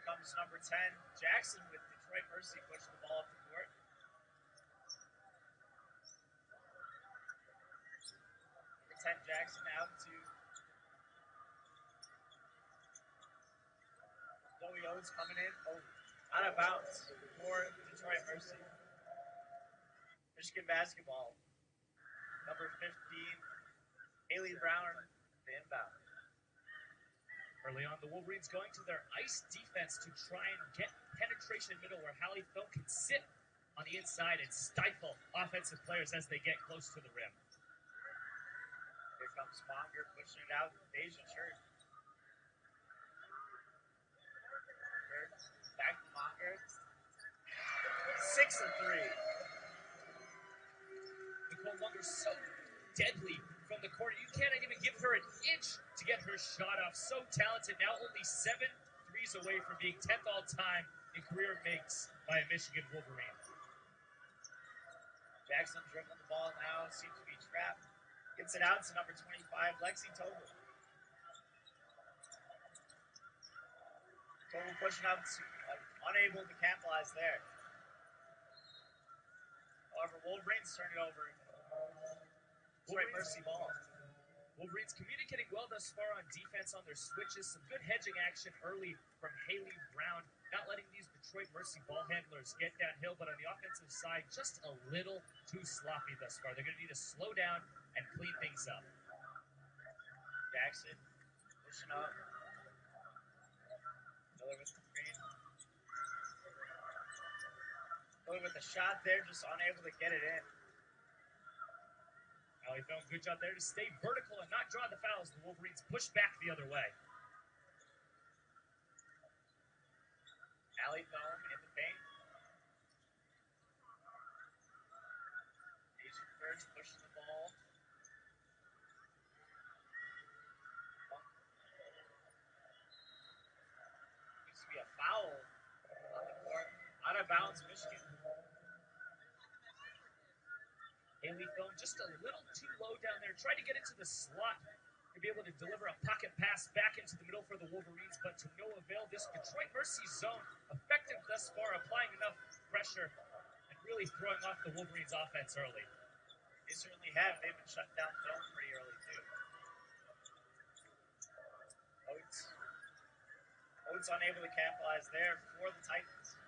comes number 10, Jackson, with Detroit Mercy pushing the ball up the court. Number 10, Jackson out to Chloe Oates coming in. Oh, out of bounds for Detroit Mercy. Michigan basketball. Number 15, Haley Brown, the inbound. Early on, the Wolverines going to their ice defense to try and get penetration middle where Hallie Film can sit on the inside and stifle offensive players as they get close to the rim. Here comes Monger pushing it out. Deja Church. Back to Monger. 6 of 3. Nicole Monger so deadly from the corner. You can't even give her an inch to get her shot off. So talented. Now only 7 threes away from being 10th all time in career makes by a Michigan Wolverine. Jackson dribbling the ball now. Seems to be trapped. Gets it out to number 25, Lexi Tobel. Tobel pushing up, unable to capitalize there. However, Wolverines turn it over. Detroit Mercy ball. Wolverines communicating well thus far on defense on their switches. Some good hedging action early from Haley Brown. Not letting these Detroit Mercy ball handlers get downhill, but on the offensive side, just a little too sloppy thus far. They're going to need to slow down and clean things up. Jackson pushing up. Miller with the screen. Miller with the shot there, just unable to get it in. Hallie Film, good job there to stay vertical and not draw the fouls. The Wolverines push back the other way. Hallie Film in the paint. Deja Church pushing the ball. Needs to be a foul on the court. Out of bounds, Michigan. Haley Film just a little too low down there. Tried to get into the slot to be able to deliver a pocket pass back into the middle for the Wolverines, but to no avail. This Detroit Mercy zone effective thus far, applying enough pressure and really throwing off the Wolverines' offense early. They certainly have. They've been shut down zone pretty early, too. Oates unable to capitalize there for the Titans.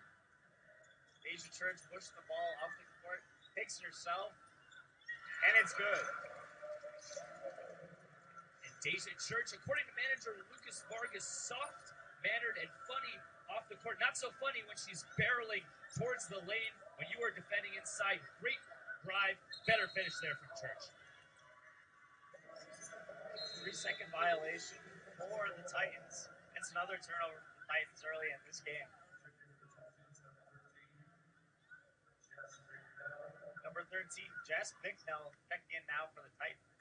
Deja Church pushed the ball off the court, picks it herself, and it's good. And Deja Church, according to manager Lucas Vargas, soft-mannered and funny off the court. Not so funny when she's barreling towards the lane when you are defending inside. Great drive, better finish there from Church. 3-second violation for the Titans. It's another turnover for the Titans early in this game. Number 13, Jess Bicknell checking in now for the Titans.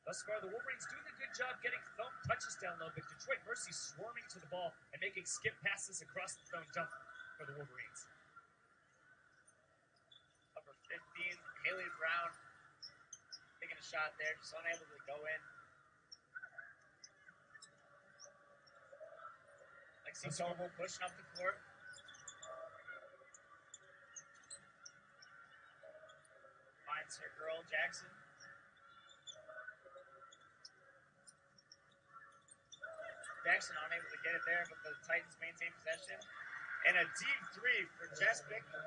Thus far, the Wolverines doing a good job getting Thumb touches down low, but Detroit Mercy swarming to the ball and making skip passes across the zone jump for the Wolverines. Number 15, Haley Brown taking a shot there, just unable to go in. Lexi Tobel pushing up the court. Finds her girl, Jackson. Jackson unable to get it there, but the Titans maintain possession. And a deep three for Jess Bicknell.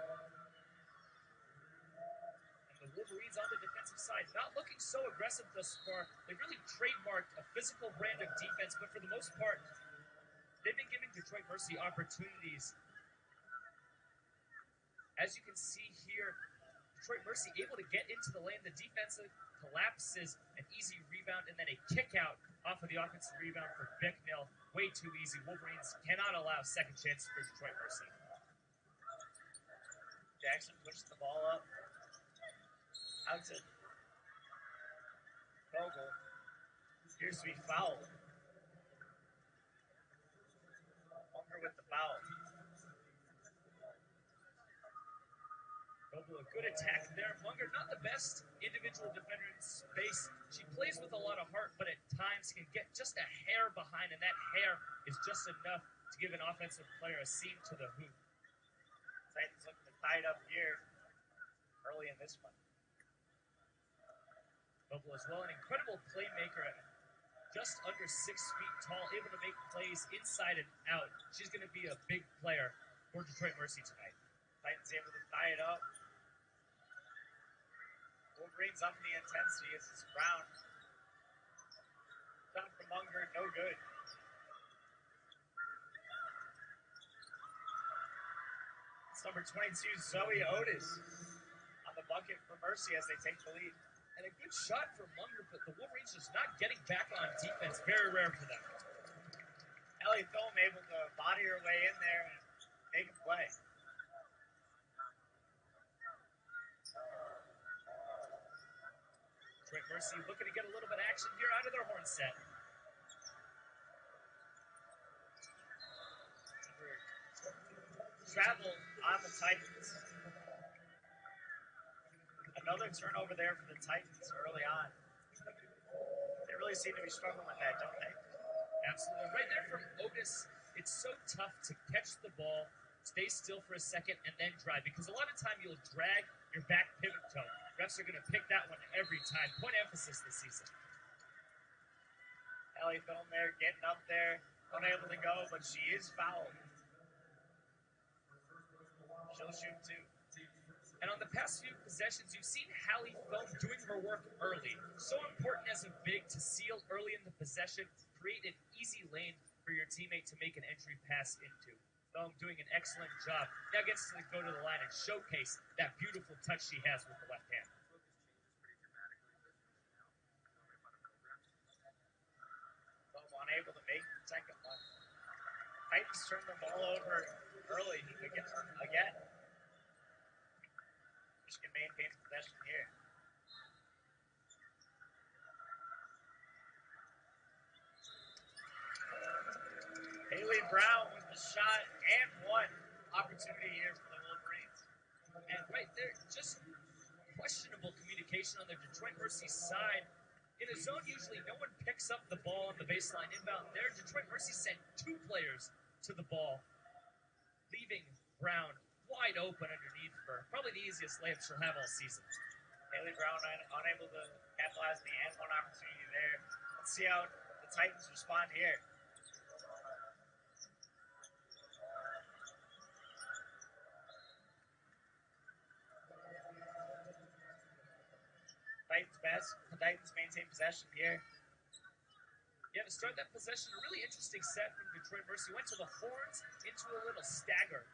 And the Wolverines on the defensive side, not looking so aggressive thus far. They really trademarked a physical brand of defense, but for the most part, they've been giving Detroit Mercy opportunities. As you can see here, Detroit Mercy able to get into the lane. The defense collapses, an easy rebound, and then a kick out off of the offensive rebound for Bicknell. Way too easy. Wolverines cannot allow second chances for Detroit Mercy. Jackson pushes the ball up. Out to Vogel. Appears to be fouled. Munger with the foul. Vogel, a good attack there. Munger, not the best individual defender in space. She plays with a lot of heart, but at times can get just a hair behind, and that hair is just enough give an offensive player a seam to the hoop. Titans looking to tie it up here early in this one. Noble as well, an incredible playmaker, just under 6 feet tall, able to make plays inside and out. She's going to be a big player for Detroit Mercy tonight. Titans able to tie it up. Wolverines up the intensity as it's Brown. Shot from Munger, no good. It's number 22, Zoe Otis, on the bucket for Mercy as they take the lead. And a good shot for Munger, but the Wolverines just not getting back on defense. Very rare for them. Ellie Thome able to body her way in there and make a play. Detroit Mercy looking to get a little bit of action here out of their horn set. Travel on the Titans. Another turnover there for the Titans early on. They really seem to be struggling with that, don't they? Absolutely. Right there from Otis, it's so tough to catch the ball, stay still for a second, and then drive. Because a lot of time you'll drag your back pivot toe. Refs are going to pick that one every time. Point emphasis this season. Ellie Thome there getting up there. Unable to go, but she is fouled. She'll shoot too. And on the past few possessions, you've seen Hallie Thome doing her work early. So important as a big to seal early in the possession, create an easy lane for your teammate to make an entry pass into. Thome doing an excellent job. Now gets to go to the line and showcase that beautiful touch she has with the left hand. Thome unable to make the second one. Titans turn the ball over early again. Michigan maintains possession here. Haley Brown with the shot and one opportunity here for the Wolverines. And right there, just questionable communication on the Detroit Mercy side. In a zone, usually no one picks up the ball on the baseline inbound. There, Detroit Mercy sent 2 players to the ball, leaving Brown wide open underneath for probably the easiest layup she'll have all season. Haley Brown unable to capitalize the and one opportunity there. Let's see how the Titans respond here. Titans maintain possession here. Yeah, to start that possession, a really interesting set from Detroit Mercy. Went to the horns into a little stagger,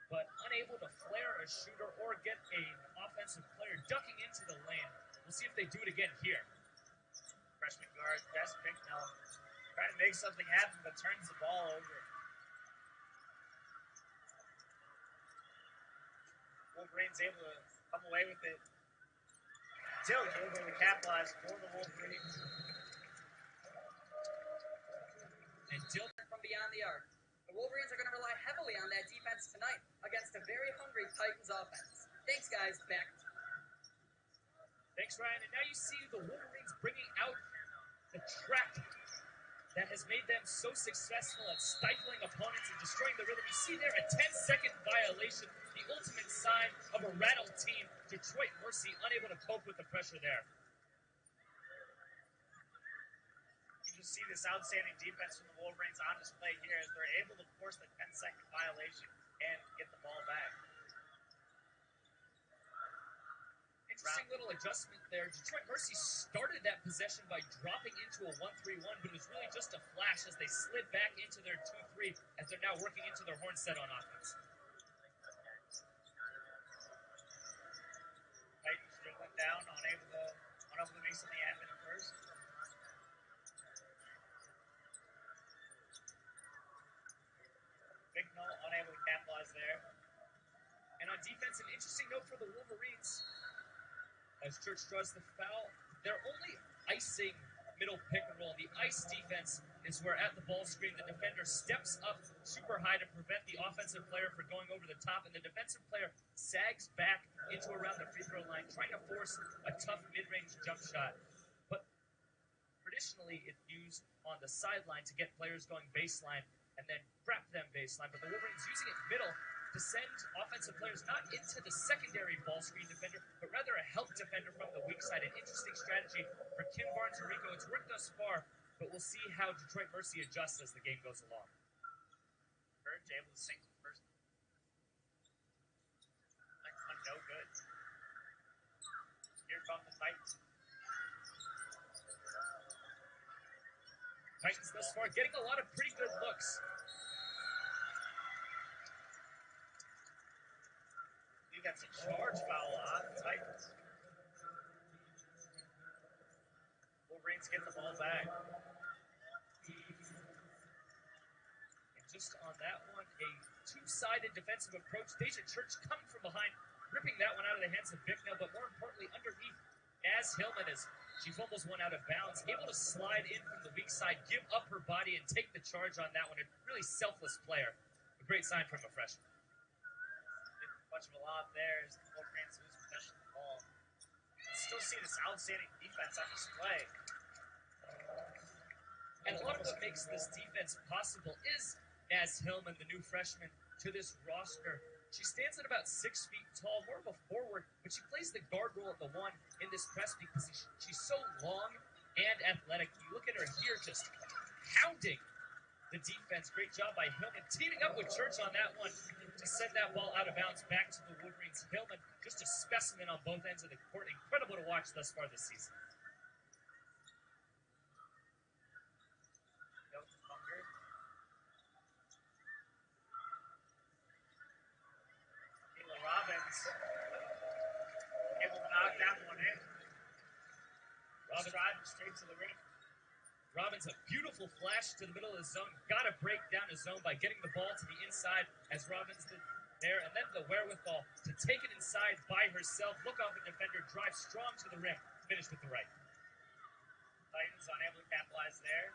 but unable to flare a shooter or get an offensive player ducking into the lane. We'll see if they do it again here. Freshman guard, Jess Bicknell, trying to make something happen, but turns the ball over. Wolverines able to come away with it. Still able to capitalize for the Wolverines. And Dilton from beyond the arc. The Wolverines are going to rely heavily on that defense tonight against a very hungry Titans offense. Thanks, guys. Back. Thanks, Ryan. And now you see the Wolverines bringing out the track that has made them so successful at stifling opponents and destroying the rhythm. You see there a 10-second violation, the ultimate sign of a rattled team. Detroit Mercy unable to cope with the pressure there. You just see this outstanding defense from the Wolverines on display here as they're able to force the 10-second violation and get the ball back. Interesting little adjustment there. Detroit Mercy started that possession by dropping into a 1-3-1, but it was really just a flash as they slid back into their 2-3 as they're now working into their horn set on offense. Titans dribbling down, unable to make something happen at first. Bicknell unable to capitalize there. And on defense, an interesting note for the Wolverines. As Church draws the foul, they're only icing middle pick and roll. The ice defense is where at the ball screen, the defender steps up super high to prevent the offensive player from going over the top, and the defensive player sags back into around the free throw line, trying to force a tough mid-range jump shot. But traditionally, it's used on the sideline to get players going baseline. and then wrap them baseline. But the Wolverines using it middle to send offensive players not into the secondary ball screen defender, but rather a help defender from the weak side. An interesting strategy for Kim Barnes-Rico. It's worked thus far, but we'll see how Detroit Mercy adjusts as the game goes along. Burge able to sink the first. Like one, no good. Here come the Titans. Titans thus far getting a lot of pretty good looks. That's a charge foul on the Titans. Wolverines get the ball back. And just on that one, a two-sided defensive approach. Deja Church coming from behind, ripping that one out of the hands of Bicknell, but more importantly, underneath, Naz Hillman, as she fumbles one out of bounds, able to slide in from the weak side, give up her body, and take the charge on that one. A really selfless player. A great sign from a freshman. Much of a lot there as the Wolverines lose possession of the ball. Still see this outstanding defense on display. And a lot of what makes this defense possible is Naz Hillman, the new freshman to this roster. She stands at about 6 feet tall, more of a forward, but she plays the guard role at the one in this press because she's so long and athletic. You look at her here just hounding the defense. Great job by Hillman, teaming up with Church on that one to send that ball out of bounds back to the Wolverines. Hillman, just a specimen on both ends of the court. Incredible to watch thus far this season. Kayla Robbins able to knock that one in. Robbins driving straight to the rim. Robbins, a beautiful flash to the middle of the zone. Got to break down the zone by getting the ball to the inside, as Robbins did there, and then the wherewithal to take it inside by herself, look off a defender, drive strong to the rim, finish with the right. Titans unable to capitalize there.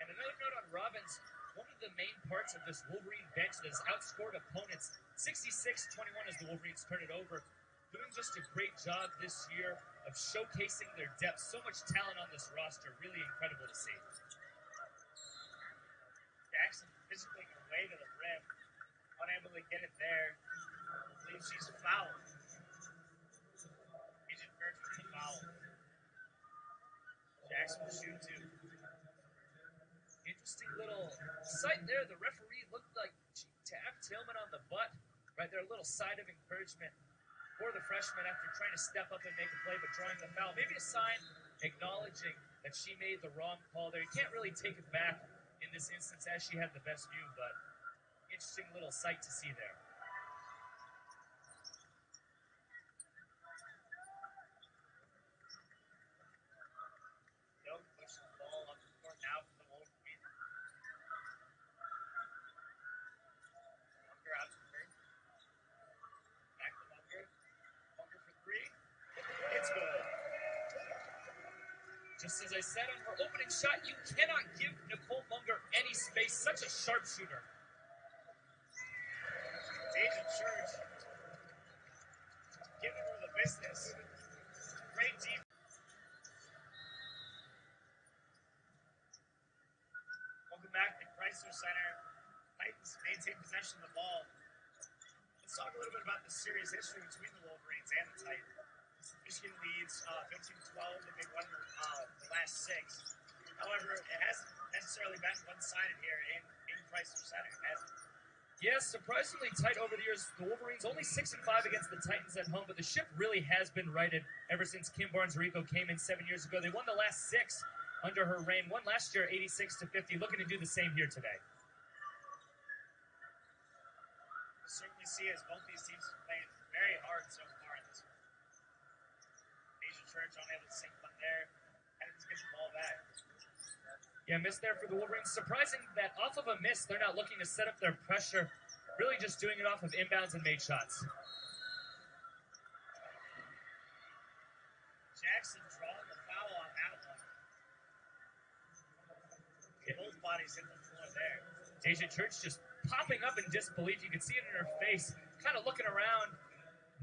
And another note on Robbins, one of the main parts of this Wolverine bench that has outscored opponents 66-21 as the Wolverines turn it over. Doing just a great job this year of showcasing their depth. So much talent on this roster. Really incredible to see. Jackson physically away to the rim. Unable to get it there. I believe she's fouled. Agent Birch with the foul. Jackson will shoot two. Interesting little sight there. The referee looked like she tapped Tillman on the butt. Right there, a little side of encouragement for the freshman after trying to step up and make a play, but drawing the foul. Maybe a sign acknowledging that she made the wrong call there. You can't really take it back in this instance as she had the best view, but interesting little sight to see there. Young pushes the ball up the court now for the Wolverines. Bunker out to her. Back to Bunker. Bunker for three. It's good. Just as I said on her opening shot, you cannot give Nicole Munger any space. Such a sharpshooter. Deja Church giving her the business. Great defense. Welcome back to Chrysler Center. Titans maintain possession of the ball. Let's talk a little bit about the series history between the Wolverines and the Titans. Michigan leads 15-12. They've won the last six. However, it hasn't necessarily been one-sided here in Chrysler Center, has it? Yes, surprisingly tight over the years. The Wolverines only 6-5 against the Titans at home, but the ship really has been righted ever since Kim Barnes-Rico came in 7 years ago. They won the last six under her reign. Won last year 86-50, looking to do the same here today. We certainly see as both these teams are playing very hard so far in this one. Deja Church unable to sink one there. Titans get the ball back. Yeah, miss there for the Wolverines. Surprising that off of a miss, they're not looking to set up their pressure. Really just doing it off of inbounds and made shots. Jackson drawing the foul on that one. Both bodies hit the floor there. Deja Church just popping up in disbelief. You can see it in her face, kind of looking around,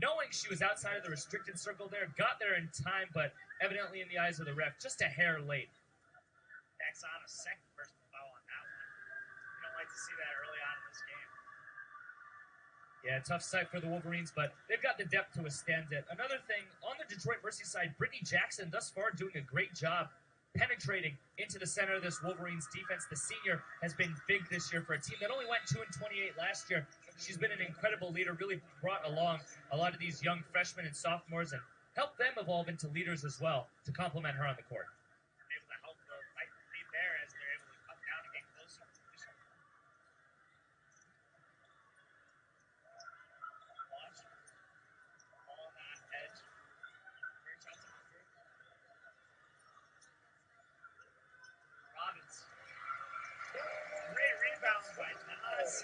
knowing she was outside of the restricted circle there. Got there in time, but evidently in the eyes of the ref, just a hair late. tacks on a second personal foul on that one. You don't like to see that early on in this game. Yeah, tough sight for the Wolverines, but they've got the depth to withstand it. Another thing, on the Detroit Mercy side, Brittany Jackson thus far doing a great job penetrating into the center of this Wolverines defense. The senior has been big this year for a team that only went 2-28 last year. She's been an incredible leader, really brought along a lot of these young freshmen and sophomores and helped them evolve into leaders as well to complement her on the court. Able to help the Titans lead there as they're able to cut down and get closer. Watch. Ball on that edge. Great shot to the third. Robbins. Great rebound by Nas.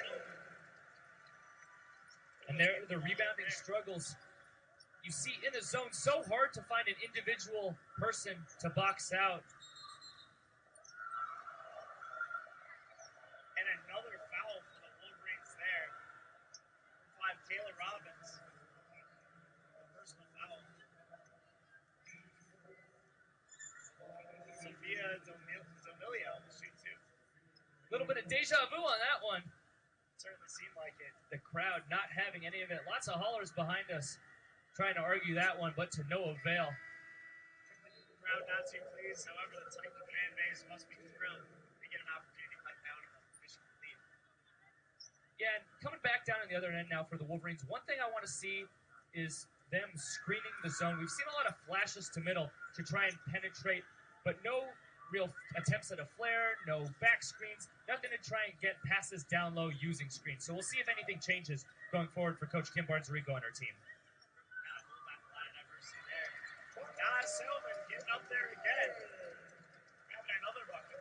And there, the rebounding struggles. You see in the zone, so hard to find an individual person to box out. And another foul for the Wolverines there. 5, Taylor Robbins. Personal foul. Sophia D'Amelio will shoot two. A little bit of deja vu on that one. Certainly seemed like it. The crowd not having any of it. Lots of hollers behind us trying to argue that one, but to no avail. The crowd not too pleased. However, the Titan fan base must be thrilled to get an opportunity to cut down on the Michigan lead. Yeah, and coming back down on the other end now for the Wolverines, one thing I want to see is them screening the zone. We've seen a lot of flashes to middle to try and penetrate, but no real attempts at a flare, no back screens, nothing to try and get passes down low using screens. So we'll see if anything changes going forward for Coach Kim Barnes-Rico and her team. Kind of hold that line of mercy there. Nas Hillman getting up there again. Having another bucket.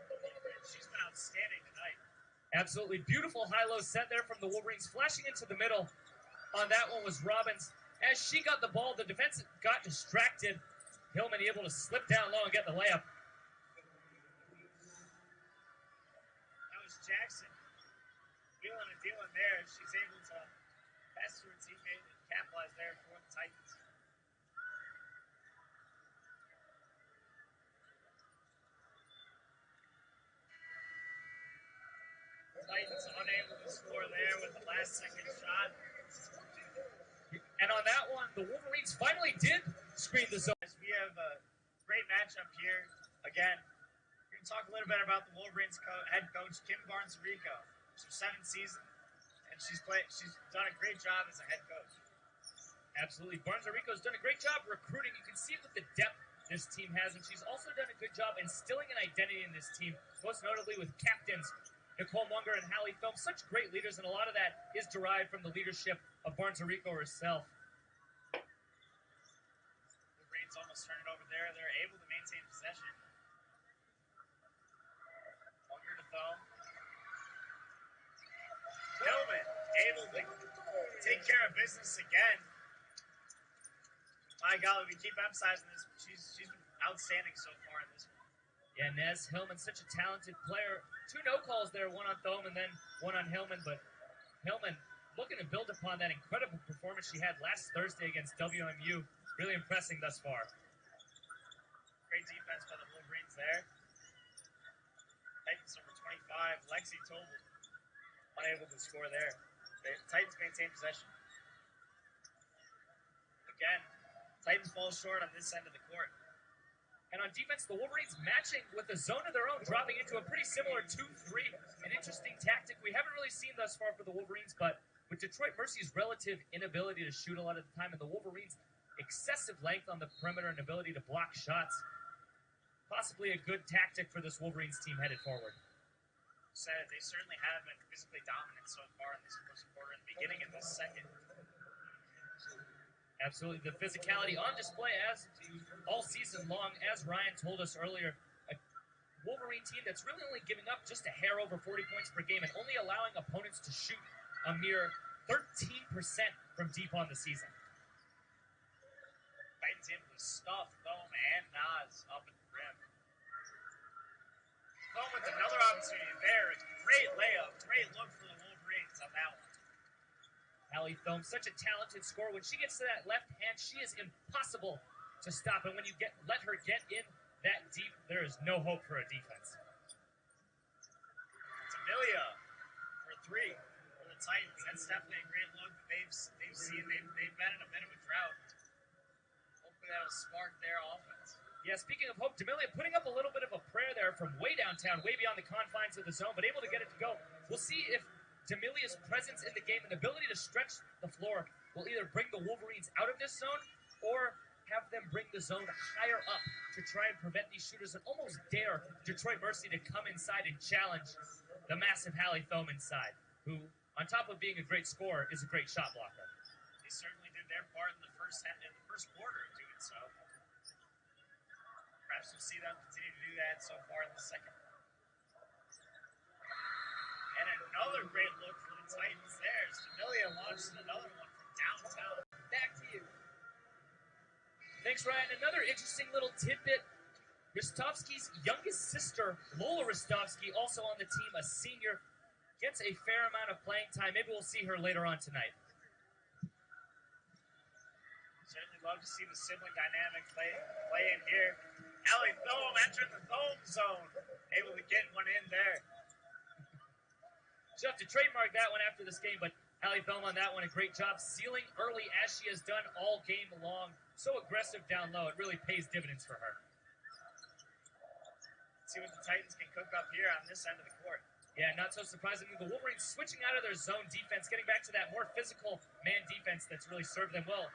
She's been outstanding tonight. Absolutely beautiful high-low set there from the Wolverines. Flashing into the middle on that one was Robbins. As she got the ball, the defense got distracted. Hillman able to slip down low and get the layup. Jackson wheeling and dealing there. She's able to pass to her teammate and capitalize there for the Titans. Titans unable to score there with the last second shot. And on that one, the Wolverines finally did screen the zone. We have a great matchup here. Again, talk a little bit about the Wolverines head coach Kim Barnes-Rico. It's her 7th season, and she's done a great job as a head coach. Absolutely, Barnes-Rico's done a great job recruiting. You can see it with the depth this team has, and she's also done a good job instilling an identity in this team, most notably with captains Nicole Munger and Hallie Thome, such great leaders, and a lot of that is derived from the leadership of Barnes-Rico herself. Wolverines almost turn it over there. They're able to maintain possession. Hillman able to take care of business again. My golly, we keep emphasizing this. She's been outstanding so far in this one. Yeah, Nez Hillman, such a talented player. 2 no calls there, one on Thome and then one on Hillman. But Hillman looking to build upon that incredible performance she had last Thursday against WMU. Really impressing thus far. Great defense by the Wolverines there. Titans number 25, Lexi Tobel, unable to score there. The Titans maintain possession. Again, Titans fall short on this end of the court. And on defense, the Wolverines matching with a zone of their own, dropping into a pretty similar 2-3. An interesting tactic we haven't really seen thus far for the Wolverines, but with Detroit Mercy's relative inability to shoot a lot of the time and the Wolverines' excessive length on the perimeter and ability to block shots, possibly a good tactic for this Wolverines team headed forward. Said they certainly have been physically dominant so far in this first quarter and the beginning of this second. Absolutely, the physicality on display as all season long, as Ryan told us earlier. A Wolverine team that's really only giving up just a hair over 40 points per game and only allowing opponents to shoot a mere 13% from deep on the season. Titans able to stuff Thome and Nas up at the rim. Thome with another opportunity there. Great layup, great look for the Wolverines on that one. Hallie Thome, such a talented scorer. When she gets to that left hand, she is impossible to stop. And when you let her get in that deep, there is no hope for a defense. D'Amelia for three for the Titans. That's definitely a great look that they've seen. They've been in a bit of a drought. Hopefully that'll spark their offense. Yeah, speaking of hope, D'Amelia putting up a little bit of a prayer there from way downtown, way beyond the confines of the zone, but able to get it to go. We'll see if D'Amelia's presence in the game and ability to stretch the floor will either bring the Wolverines out of this zone or have them bring the zone higher up to try and prevent these shooters and almost dare Detroit Mercy to come inside and challenge the massive Hallie Thome inside, who, on top of being a great scorer, is a great shot blocker. They certainly did their part in the first quarter of doing so. Perhaps we'll see them continue to do that so far in the second. And another great look for the Titans there. D'Amelia launches another one from downtown. Back to you. Thanks, Ryan. Another interesting little tidbit. Ristovsky's youngest sister, Lola Ristovsky, also on the team, a senior, gets a fair amount of playing time. Maybe we'll see her later on tonight. Certainly love to see the sibling dynamic play in here. Hallie Thome entering the Thome zone. Able to get one in there. She'll have to trademark that one after this game, but Hallie Thome on that one, a great job sealing early as she has done all game long. So aggressive down low, it really pays dividends for her. Let's see what the Titans can cook up here on this end of the court. Yeah, not so surprisingly, the Wolverines switching out of their zone defense, getting back to that more physical man defense that's really served them well.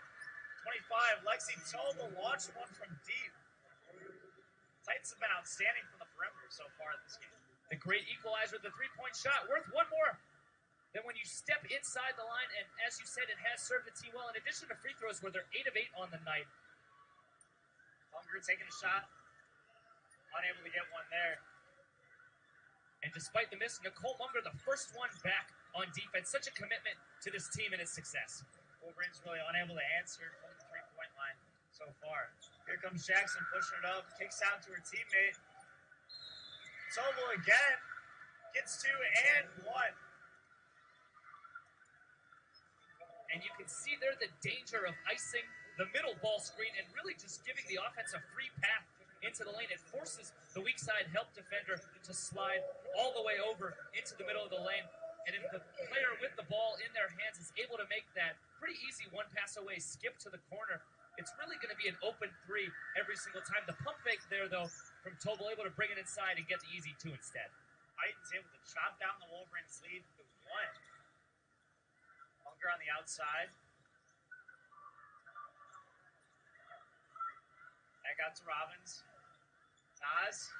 25, Lexi Toma launched one from deep. Titans have been outstanding from the perimeter so far in this game. The great equalizer, the three-point shot, worth one more. Then when you step inside the line, and as you said, it has served the team well, in addition to free throws where they're 8 of 8 on the night. Unger taking a shot. Unable to get one there. And despite the miss, Nicole Munger, the first one back on defense. Such a commitment to this team and its success. Wolverines really unable to answer from the three-point line so far. Here comes Jackson pushing it up. Kicks out to her teammate. Tobel again. Gets 2 and 1. And you can see there the danger of icing the middle ball screen and really just giving the offense a free path into the lane. It forces the weak side help defender to slide all the way over into the middle of the lane. And if the player with the ball in their hands is able to make that pretty easy one pass away skip to the corner, it's really going to be an open three every single time. The pump fake there, though, from Tobel, able to bring it inside and get the easy 2 instead. Titans able to chop down the Wolverines lead to 1. On the outside. Back out to Robbins. Nas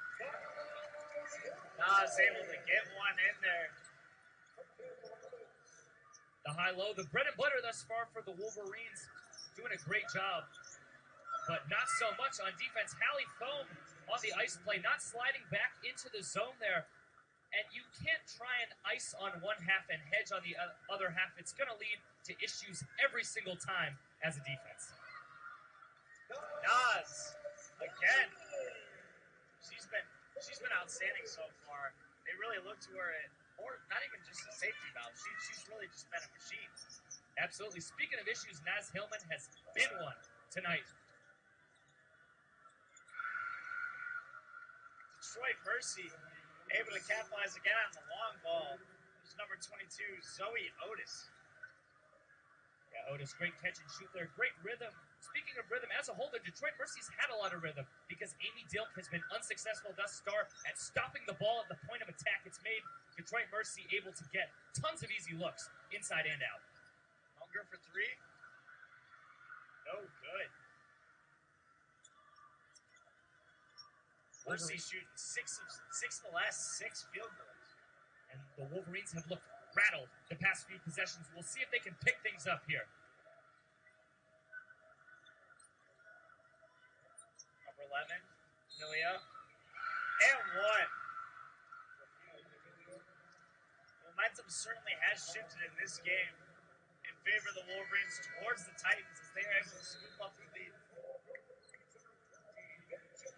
able to get one in there. The high-low, the bread and butter thus far for the Wolverines. Doing a great job, but not so much on defense. Hallie Thome on the ice play, not sliding back into the zone there. And you can't try and ice on one half and hedge on the other half. It's going to lead to issues every single time as a defense. Nas, again. She's been outstanding so far. They really look to her, or not even just a safety valve. She's really just been a machine. Absolutely. Speaking of issues, Naz Hillman has been one tonight. Detroit Mercy able to capitalize again on the long ball. There's number 22, Zoe Otis. Yeah, Otis, great catch and shoot there. Great rhythm. Speaking of rhythm, as a whole, the Detroit Mercy's had a lot of rhythm because Amy Dilk has been unsuccessful thus far at stopping the ball at the point of attack. It's made Detroit Mercy able to get tons of easy looks inside and out. Hunger for 3. No good. Mercy shooting 6 of the last 6 field goals. And the Wolverines have looked rattled the past few possessions. We'll see if they can pick things up here. Number 11, Amelia. And 1. Momentum certainly has shifted in this game in favor of the Wolverines towards the Titans as they are able to scoop up the lead.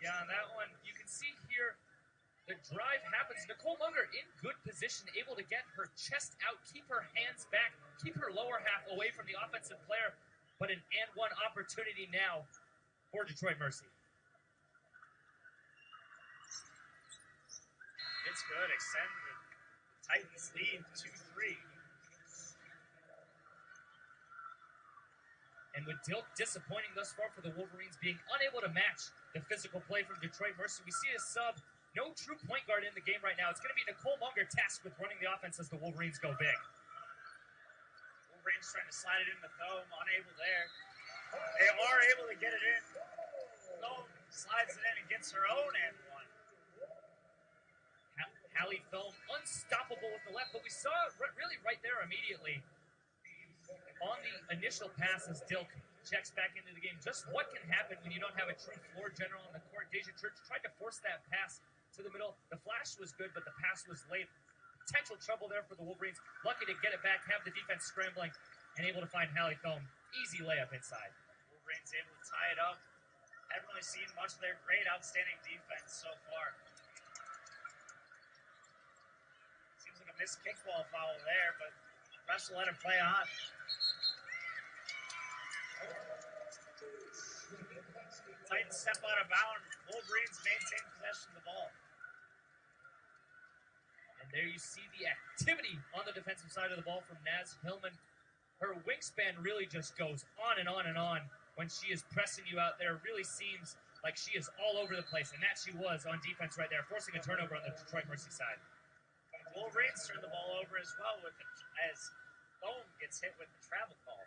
Yeah, on that one, you can see here the drive happens. Nicole Munger in good position, able to get her chest out, keep her hands back, keep her lower half away from the offensive player, but an and 1 opportunity now for Detroit Mercy. It's good. Extend the Titans lead 2-3. And with Dilk disappointing thus far for the Wolverines, being unable to match the physical play from Detroit Mercy, we see a sub. No true point guard in the game right now. It's going to be Nicole Munger tasked with running the offense as the Wolverines go big. Wolverines trying to slide it in the Thome, unable there. They are able to get it in. Thome slides it in and gets her own and one. Hallie Thome unstoppable with the left, but we saw it really right there immediately. On the initial pass as Dilk checks back into the game, just what can happen when you don't have a true floor general on the court. Deja Church tried to force that pass to the middle. The flash was good, but the pass was late. Potential trouble there for the Wolverines. Lucky to get it back, have the defense scrambling, and able to find Hallie Thome. Easy layup inside. Wolverines able to tie it up. Haven't really seen much of their great, outstanding defense so far. Seems like a missed kickball foul there, but refs will let it play on. Titans step out of bounds. Wolverines maintain possession of the ball. And there you see the activity on the defensive side of the ball from Naz Hillman. Her wingspan really just goes on and on and on when she is pressing you out there. It really seems like she is all over the place, and that she was on defense right there, forcing a turnover on the Detroit Mercy side. Wolverines turn the ball over as well as Thome gets hit with the travel call.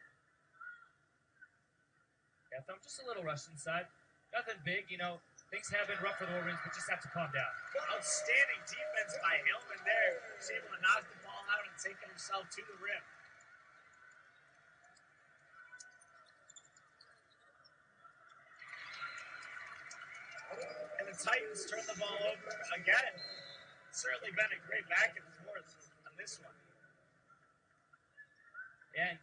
Yeah, Thome just a little rushed inside. Nothing big, you know. Things have been rough for the Wolverines, but just have to calm down. Outstanding defense by Hillman there. She's able to knock the ball out and take it herself to the rim. And the Titans turn the ball over again. Certainly been a great back and forth on this one. And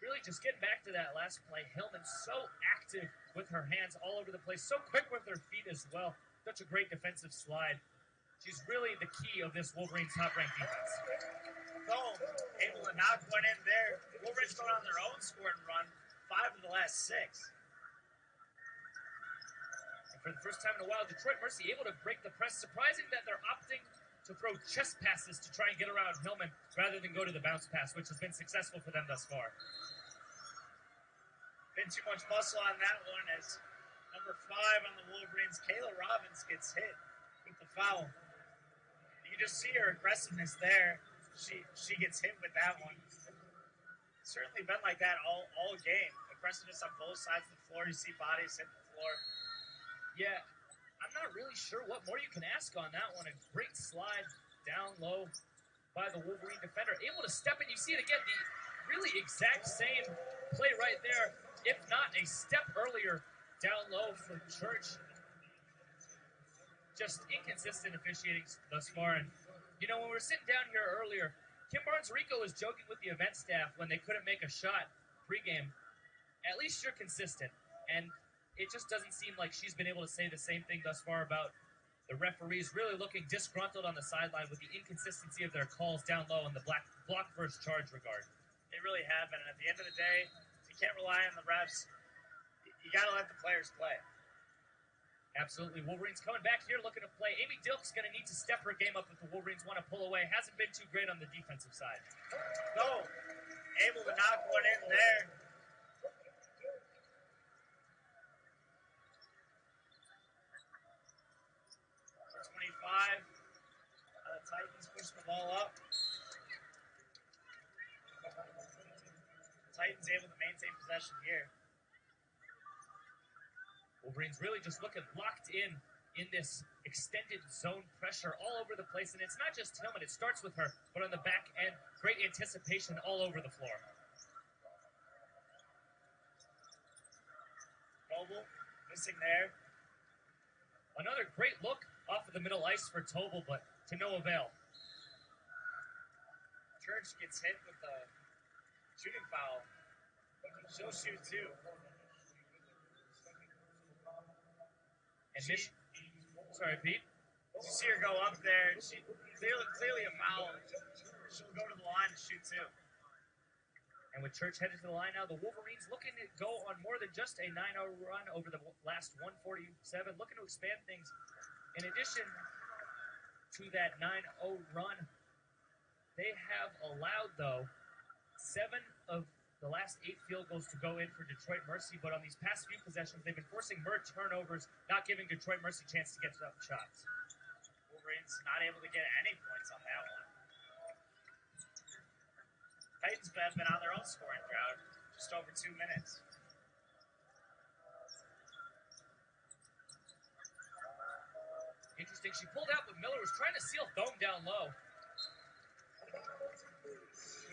really just getting back to that last play, Hillman so active with her hands all over the place, so quick with her feet as well. Such a great defensive slide. She's really the key of this Wolverines top-ranked defense. Thome able to knock one in there. Wolverines going on their own scoring run, 5 of the last 6. And for the first time in a while, Detroit Mercy able to break the press. Surprising that they're opting to throw chest passes to try and get around Hillman rather than go to the bounce pass, which has been successful for them thus far. Been too much muscle on that one as number 5 on the Wolverines, Kayla Robbins, gets hit with the foul. You can just see her aggressiveness there. She gets hit with that one. Certainly been like that all game. Aggressiveness on both sides of the floor. You see bodies hit the floor. Yeah, I'm not really sure what more you can ask on that one. A great slide down low by the Wolverine defender. Able to step in. You see it again, the really exact same play right there. If not a step earlier, down low for Church. Just inconsistent officiating thus far. And, you know, when we were sitting down here earlier, Kim Barnes-Rico was joking with the event staff when they couldn't make a shot pregame. At least you're consistent. And it just doesn't seem like she's been able to say the same thing thus far about the referees really looking disgruntled on the sideline with the inconsistency of their calls down low in the block versus charge regard. They really have been. And at the end of the day, you can't rely on the refs. You got to let the players play. Absolutely. Wolverines coming back here looking to play. Amy Dilk's going to need to step her game up if the Wolverines want to pull away. Hasn't been too great on the defensive side. No. Able to knock one in there. The Titans push the ball up. Titans able to maintain possession here. Wolverines really just looking locked in this extended zone pressure all over the place. And it's not just Hillman, it starts with her, but on the back end, great anticipation all over the floor. Noble missing there. Another great look off of the middle ice for Tobel, but to no avail. Church gets hit with a shooting foul. She'll shoot too. And sorry, Pete. You see her go up there. She clearly a foul. She'll go to the line and shoot too. And with Church headed to the line now, the Wolverines looking to go on more than just a 9-0 run over the last 147, looking to expand things. In addition to that 9-0 run, They have allowed, though, 7 of the last 8 field goals to go in for Detroit Mercy, but on these past few possessions, they've been forcing turnovers, not giving Detroit Mercy a chance to get up shots. Wolverines not able to get any points on that one. Titans have been on their own scoring drought, just over 2 minutes. Interesting. She pulled out, but Miller was trying to seal Thome down low.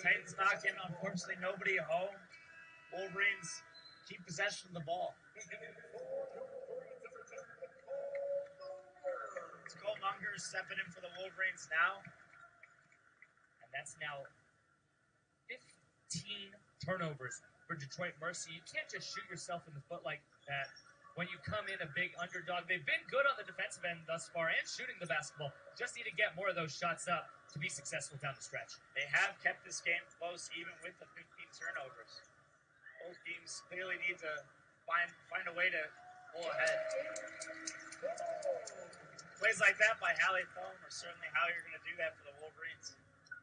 Titans not getting, unfortunately, nobody home. Wolverines keep possession of the ball. Cole Munger stepping in for the Wolverines now. And that's now 15 turnovers for Detroit Mercy. You can't just shoot yourself in the foot like that when you come in a big underdog. They've been good on the defensive end thus far and shooting the basketball. Just need to get more of those shots up to be successful down the stretch. They have kept this game close even with the 15 turnovers. Both teams clearly need to find a way to pull ahead. Plays like that by Hallie Thome are certainly how you're going to do that for the Wolverines.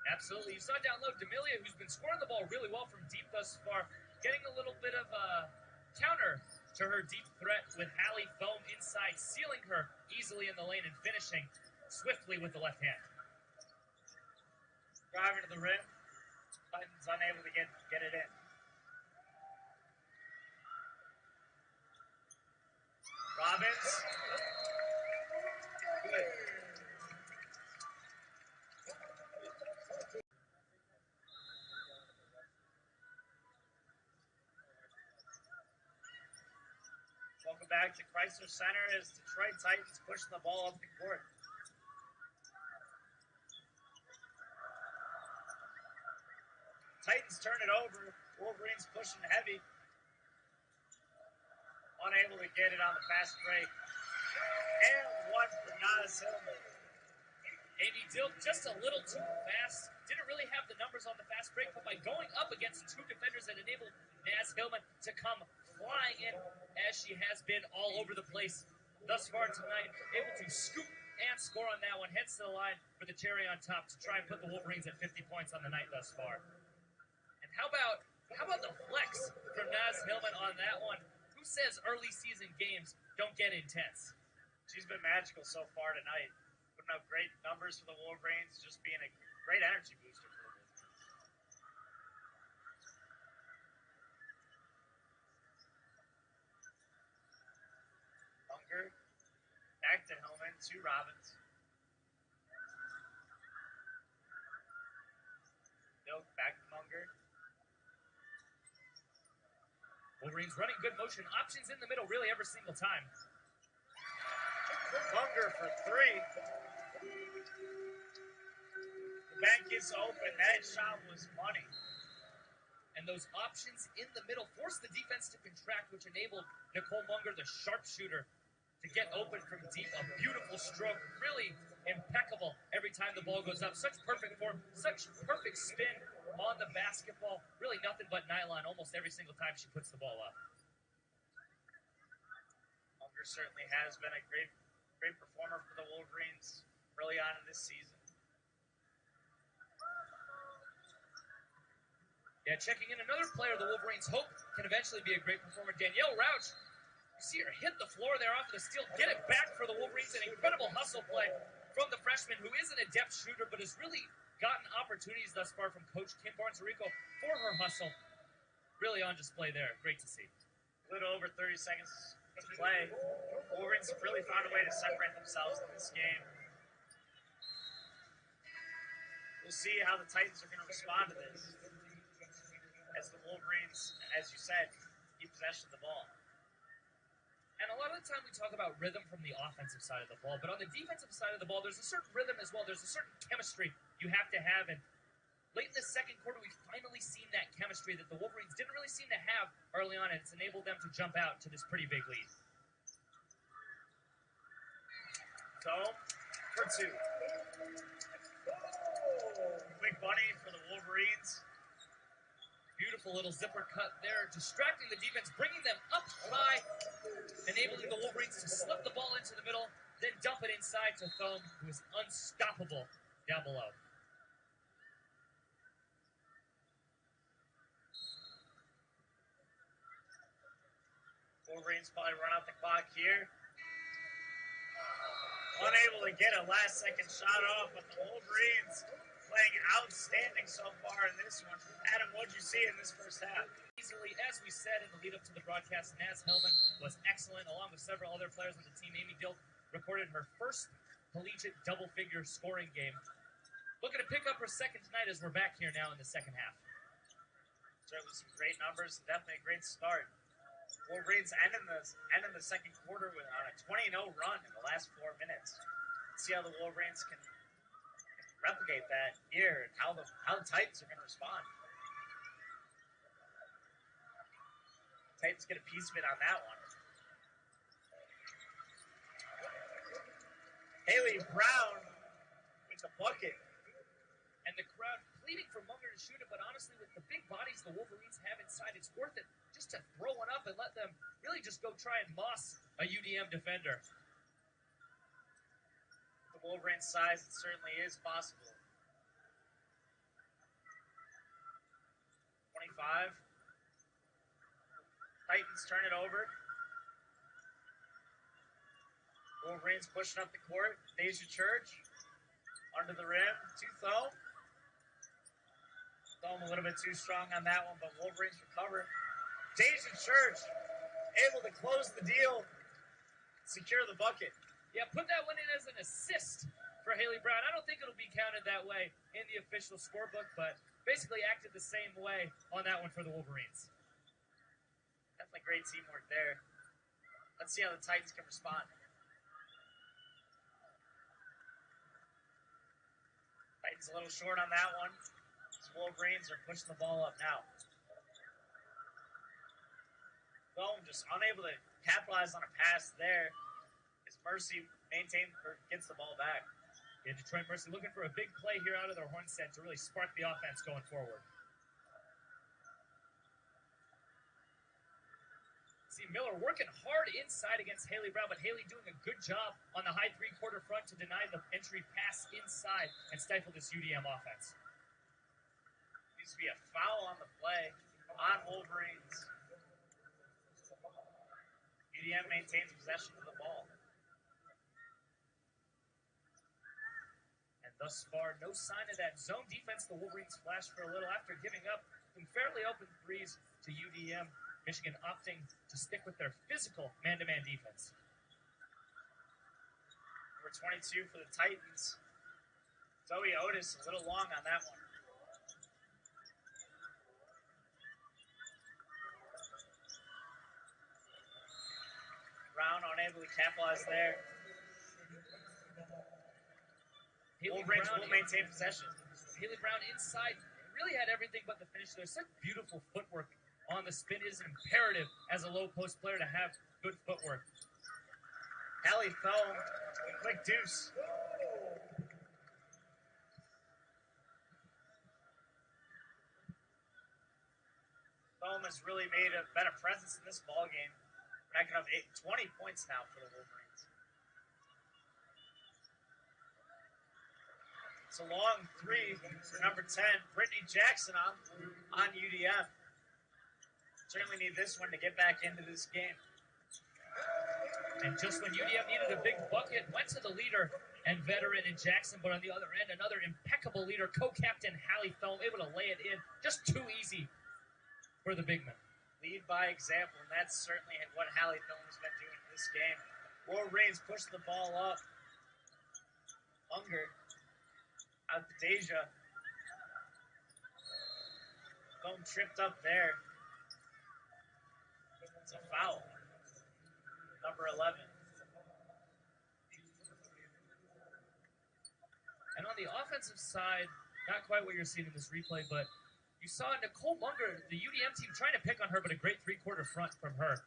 Absolutely. You saw down low D'Amelia, who's been scoring the ball really well from deep thus far, getting a little bit of a counter to her deep threat with Hallie Thome inside, sealing her easily in the lane and finishing swiftly with the left hand. Driving to the rim. Titans unable to get it in. Robbins. Good. Welcome back to Chrysler Center as Detroit Titans pushing the ball up the court. Titans turn it over. Wolverines pushing heavy. Unable to get it on the fast break. And one for Naz Hillman. Amy Dilk just a little too fast. Didn't really have the numbers on the fast break, but by going up against 2 defenders that enabled Naz Hillman to come flying in as she has been all over the place thus far tonight. Able to scoop and score on that one. Heads to the line for the cherry on top to try and put the Wolverines at 50 points on the night thus far. And how about the flex from Naz Hillman on that one? Who says early season games don't get intense? She's been magical so far tonight. Putting up great numbers for the Wolverines, just being a great energy booster for the Wolverines. Munger, back to Hillman, to Robbins. Dilk, back to Munger. Wolverines running good motion options in the middle really every single time. Munger for 3. The bank is open. That shot was money. And those options in the middle forced the defense to contract, which enabled Nicole Munger, the sharpshooter, to get open from deep. A beautiful stroke, really impeccable every time the ball goes up. Such perfect form, such perfect spin on the basketball. Really nothing but nylon almost every single time she puts the ball up. Munger certainly has been a great performer for the Wolverines early on in this season. Yeah, checking in another player the Wolverines hope can eventually be a great performer, Danielle Rauch. You see her hit the floor there off the steal, get it back for the Wolverines. An incredible hustle play from the freshman, who is an adept shooter, but has really gotten opportunities thus far from Coach Kim Barnes-Rico for her hustle. Really on display there. Great to see. A little over 30 seconds to play. Wolverines have really found a way to separate themselves in this game. We'll see how the Titans are going to respond to this, as the Wolverines, as you said, keep possession of the ball. And a lot of the time we talk about rhythm from the offensive side of the ball, but on the defensive side of the ball, there's a certain rhythm as well. There's a certain chemistry you have to have. And late in the second quarter, we've finally seen that chemistry that the Wolverines didn't really seem to have early on, and it's enabled them to jump out to this pretty big lead. Thome for 2. Quick bunny for the Wolverines. Beautiful little zipper cut there, distracting the defense, bringing them up high, enabling the Wolverines to slip the ball into the middle, then dump it inside to Thome, who is unstoppable down below. Wolverines probably run out the clock here. Unable to get a last-second shot off, but the Wolverines playing outstanding so far in this one. Adam, what'd you see in this first half? Easily, as we said in the lead-up to the broadcast, Naz Hellman was excellent, along with several other players on the team. Amy Dilk recorded her first collegiate double-figure scoring game. Looking to pick up her second tonight as we're back here now in the second half. Certainly some great numbers, definitely a great start. Wolverines ending the second quarter with a 20-0 run in the last 4 minutes. Let's see how the Wolverines can replicate that here and how the Titans are going to respond. Titans get a piece of it on that one. Haley Brown with the bucket. And the crowd pleading for Munger to shoot it, but honestly, with the big bodies the Wolverines have inside, it's worth it just to throw one up and let them really just go try and moss a UDM defender. The Wolverines' size, it certainly is possible. 25. Titans turn it over. Wolverines pushing up the court. Deja Church under the rim to Thome. Thome a little bit too strong on that one, but Wolverines recover. Deja Church able to close the deal, secure the bucket. Yeah, put that one in as an assist for Haley Brown. I don't think it'll be counted that way in the official scorebook, but basically acted the same way on that one for the Wolverines. Definitely great teamwork there. Let's see how the Titans can respond. Titans a little short on that one. Wolverines are pushing the ball up now. Thome just unable to capitalize on a pass there. As Mercy gets the ball back. Yeah, Detroit Mercy looking for a big play here out of their horn set to really spark the offense going forward. See Miller working hard inside against Haley Brown, but Haley doing a good job on the high three-quarter front to deny the entry pass inside and stifle this UDM offense. To be a foul on the play on Wolverines. UDM maintains possession of the ball. And thus far, no sign of that zone defense. The Wolverines flashed for a little after giving up some fairly open threes to UDM. Michigan opting to stick with their physical man-to-man defense. Number 22 for the Titans. Zoe Otis a little long on that one. Brown unable to capitalize there. Wolverines will maintain possession. Haley Brown inside really had everything but the finish. There's such beautiful footwork on the spin. It is imperative as a low post player to have good footwork. Hallie Thome, quick deuce. Thome has really been a presence in this ball game. Racking up 20 points now for the Wolverines. It's a long three for number 10, Brittany Jackson on UDM. Certainly need this one to get back into this game. And just when UDM needed a big bucket, went to the leader and veteran in Jackson, but on the other end, another impeccable leader, co-captain Hallie Thome, able to lay it in. Just too easy for the big man. Lead by example, and that's certainly what Hallie Thome has been doing in this game. Wolverines push the ball up. Unger out to Deja. Thome tripped up there. It's a foul. Number 11. And on the offensive side, not quite what you're seeing in this replay, but you saw Nicole Munger, the UDM team, trying to pick on her, but a great three-quarter front from her.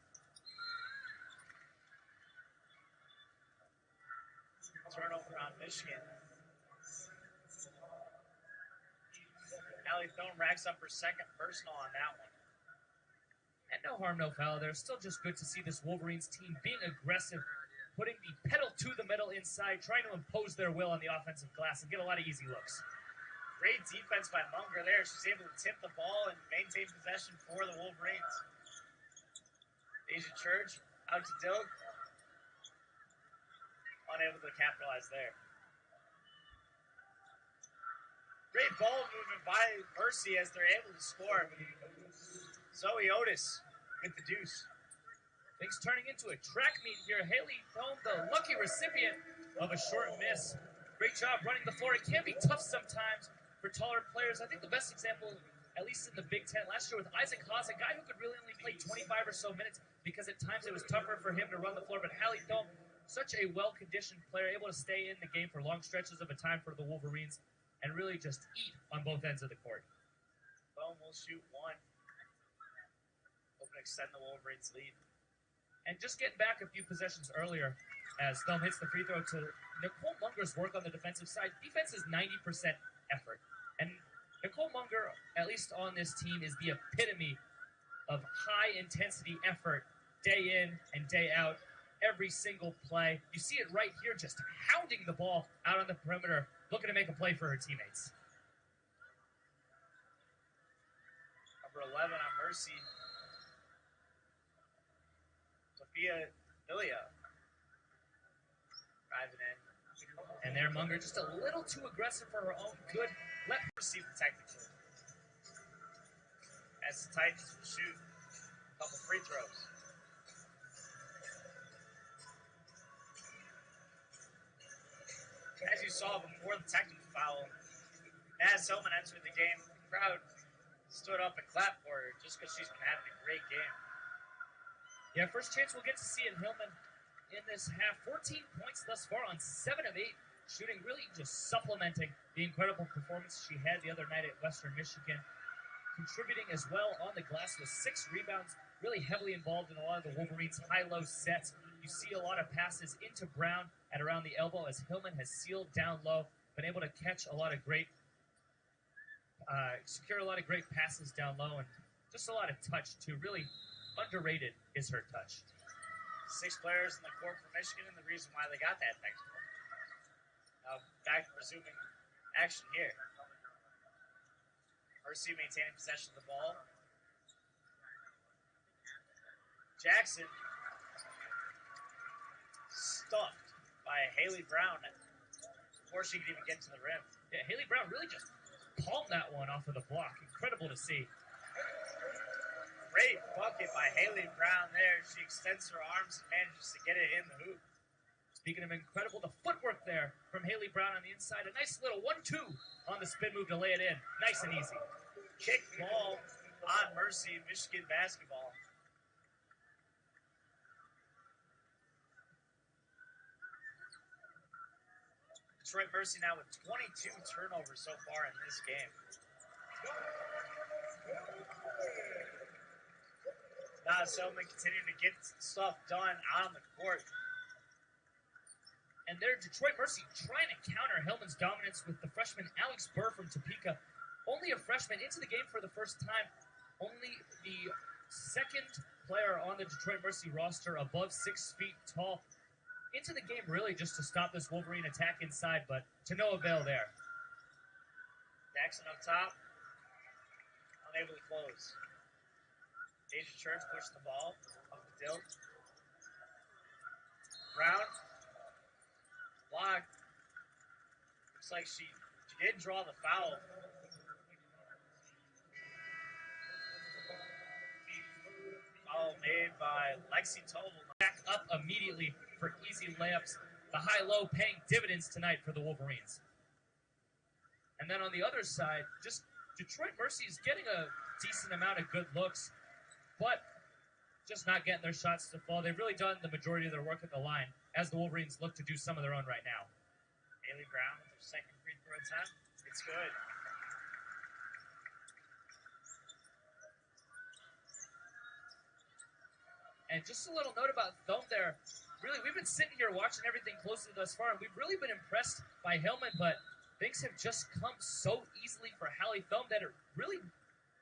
Turnover on Michigan. Hallie Thome racks up her second personal on that one. And no harm, no foul there. Still just good to see this Wolverines team being aggressive, putting the pedal to the metal inside, trying to impose their will on the offensive glass and get a lot of easy looks. Great defense by Munger there. She's able to tip the ball and maintain possession for the Wolverines. Asian Church out to Dilk. Unable to capitalize there. Great ball movement by Mercy as they're able to score. Zoe Otis with the deuce. Things turning into a track meet here. Haley Thome, the lucky recipient of a short miss. Great job running the floor. It can be tough sometimes for taller players. I think the best example, at least in the Big Ten last year, with Isaac Haas, a guy who could really only play 25 or so minutes because at times it was tougher for him to run the floor. But Haley Thome, such a well-conditioned player, able to stay in the game for long stretches of a time for the Wolverines and really just eat on both ends of the court. Thome will shoot one. Hoping to extend the Wolverines' lead. And just getting back a few possessions earlier, as Thome hits the free throw to Nicole Munger's work on the defensive side. Defense is 90% effort. And Nicole Munger, at least on this team, is the epitome of high-intensity effort day in and day out, every single play. You see it right here, just hounding the ball out on the perimeter, looking to make a play for her teammates. Number 11 on Mercy. Sophia Ilya driving in. And there, Munger just a little too aggressive for her own good. Let her receive the technical. As the Titans will shoot a couple free throws. As you saw before the technical foul, as Hillman entered the game, the crowd stood up and clapped for her just because she's been having a great game. Yeah, first chance we'll get to see in Hillman in this half. 14 points thus far on 7 of 8 shooting, really just supplementing the incredible performance she had the other night at Western Michigan. Contributing as well on the glass with 6 rebounds, really heavily involved in a lot of the Wolverines' high-low sets. You see a lot of passes into Brown at around the elbow as Hillman has sealed down low, been able to catch a lot of great, secure a lot of great passes down low, and just a lot of touch too. Really underrated is her touch. 6 players in the court for Michigan, and the reason why they got that technical. Back to resuming action here. Mercy maintaining possession of the ball. Jackson stuffed by Haley Brown before she could even get to the rim. Yeah, Haley Brown really just palmed that one off of the block. Incredible to see. Great bucket by Haley Brown there. She extends her arms and manages to get it in the hoop. Speaking of incredible, the footwork there from Haley Brown on the inside. A nice little 1-2 on the spin move to lay it in. Nice and easy. Kick ball on Mercy, Michigan basketball. Detroit Mercy now with 22 turnovers so far in this game. Now Selman continuing to get stuff done on the court. And there, Detroit Mercy trying to counter Hillman's dominance with the freshman Alex Burr from Topeka. Only a freshman into the game for the first time. Only the second player on the Detroit Mercy roster above 6 feet tall. Into the game really just to stop this Wolverine attack inside, but to no avail there. Jackson up top. Unable to close. Asian Church pushed the ball up the Dill. Brown. Blocked. Looks like she did draw the foul. Foul made by Lexi Tobel. Back up immediately for easy layups. The high-low paying dividends tonight for the Wolverines. And then on the other side, just Detroit Mercy is getting a decent amount of good looks, but just not getting their shots to fall. They've really done the majority of their work at the line as the Wolverines look to do some of their own right now. Haley Brown with her second free throw attempt. It's good. And just a little note about Thome there. Really, we've been sitting here watching everything closely thus far, and we've really been impressed by Hillman, but things have just come so easily for Hallie Thome that it really,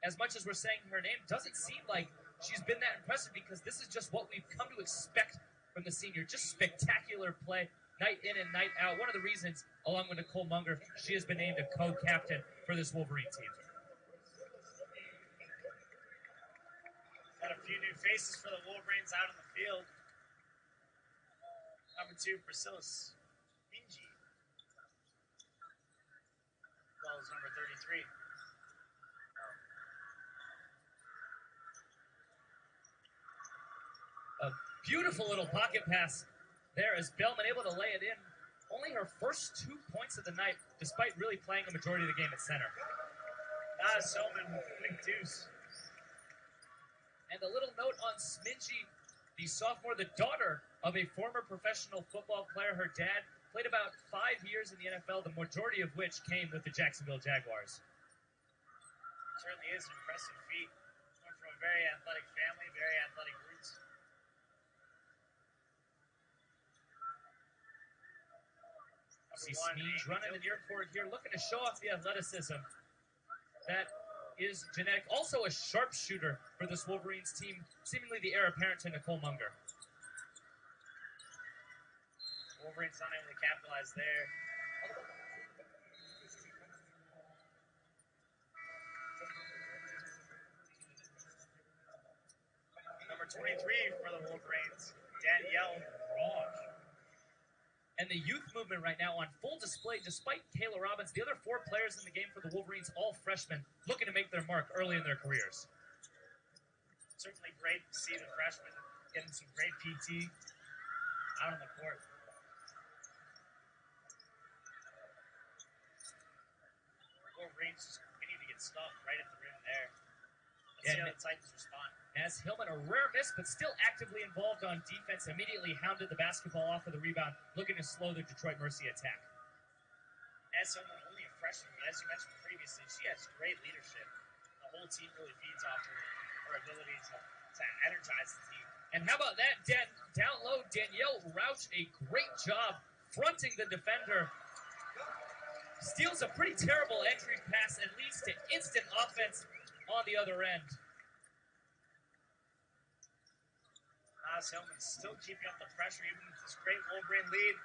as much as we're saying her name, doesn't seem like she's been that impressive, because this is just what we've come to expect from the senior. Just spectacular play, night in and night out. One of the reasons, along with Nicole Munger, she has been named a co-captain for this Wolverine team. Got a few new faces for the Wolverines out in the field. Number 2, Priscilla Minji. As well as number 33. A beautiful little pocket pass there as Bellman able to lay it in. Only her first 2 points of the night, despite really playing a majority of the game at center. Selman with a big deuce. And a little note on Sminji, the sophomore, the daughter of a former professional football player. Her dad played about 5 years in the NFL, the majority of which came with the Jacksonville Jaguars. Certainly is an impressive feat. Coming from a very athletic family, very athletic roots. See Sneed running the near court here, looking to show off the athleticism. That is genetic. Also a sharpshooter for this Wolverines team, seemingly the heir apparent to Nicole Munger. Wolverines not able to capitalize there. Number 23 for the Wolverines, Danielle Raj. And the youth movement right now on full display, despite Kayla Robbins. The other 4 players in the game for the Wolverines, all freshmen, looking to make their mark early in their careers. Certainly great to see the freshmen getting some great PT out on the court. Wolverines just continue to get stuffed right at the rim there. Let's see how the Titans respond. As Hillman, a rare miss, but still actively involved on defense, immediately hounded the basketball off of the rebound, looking to slow the Detroit Mercy attack. As Hillman, only a freshman, but as you mentioned previously, she has great leadership. The whole team really feeds off her ability to energize the team. And how about that? Down low, Danielle Rauch, a great job fronting the defender. Steals a pretty terrible entry pass and leads to instant offense on the other end. Hillman still keeping up the pressure, even with this great Wolverine lead.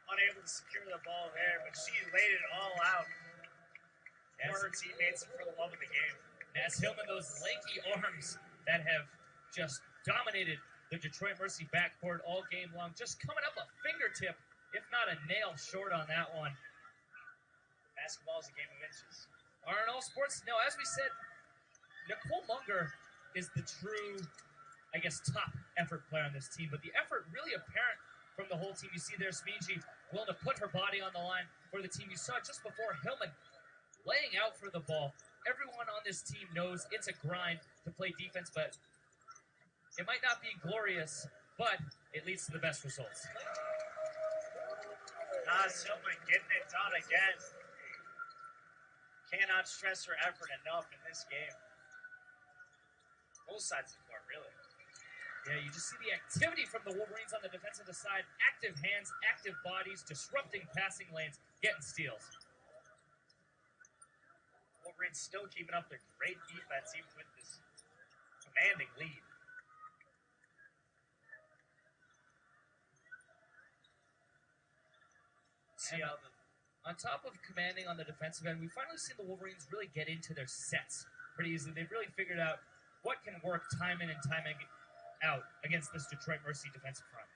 Unable to secure the ball there, but she laid it all out for her teammates and for the love of the game. As Hillman, those lanky arms that have just dominated the Detroit Mercy backcourt all game long, just coming up a fingertip, if not a nail short on that one. Basketball is a game of inches. RNL Sports, no, as we said, Nicole Munger is the true, I guess, top effort player on this team, but the effort really apparent from the whole team. You see there, Sminji willing to put her body on the line for the team. You saw just before Hillman laying out for the ball. Everyone on this team knows it's a grind to play defense, but it might not be glorious, but it leads to the best results. Hillman getting it done again. Cannot stress her effort enough in this game. Both sides of the court, really. Yeah, you just see the activity from the Wolverines on the defensive side. Active hands, active bodies, disrupting passing lanes, getting steals. Wolverines still keeping up their great defense, even with this commanding lead. See how on top of commanding on the defensive end, we've finally seen the Wolverines really get into their sets pretty easily. They've really figured out what can work time in and time out against this Detroit Mercy defensive front.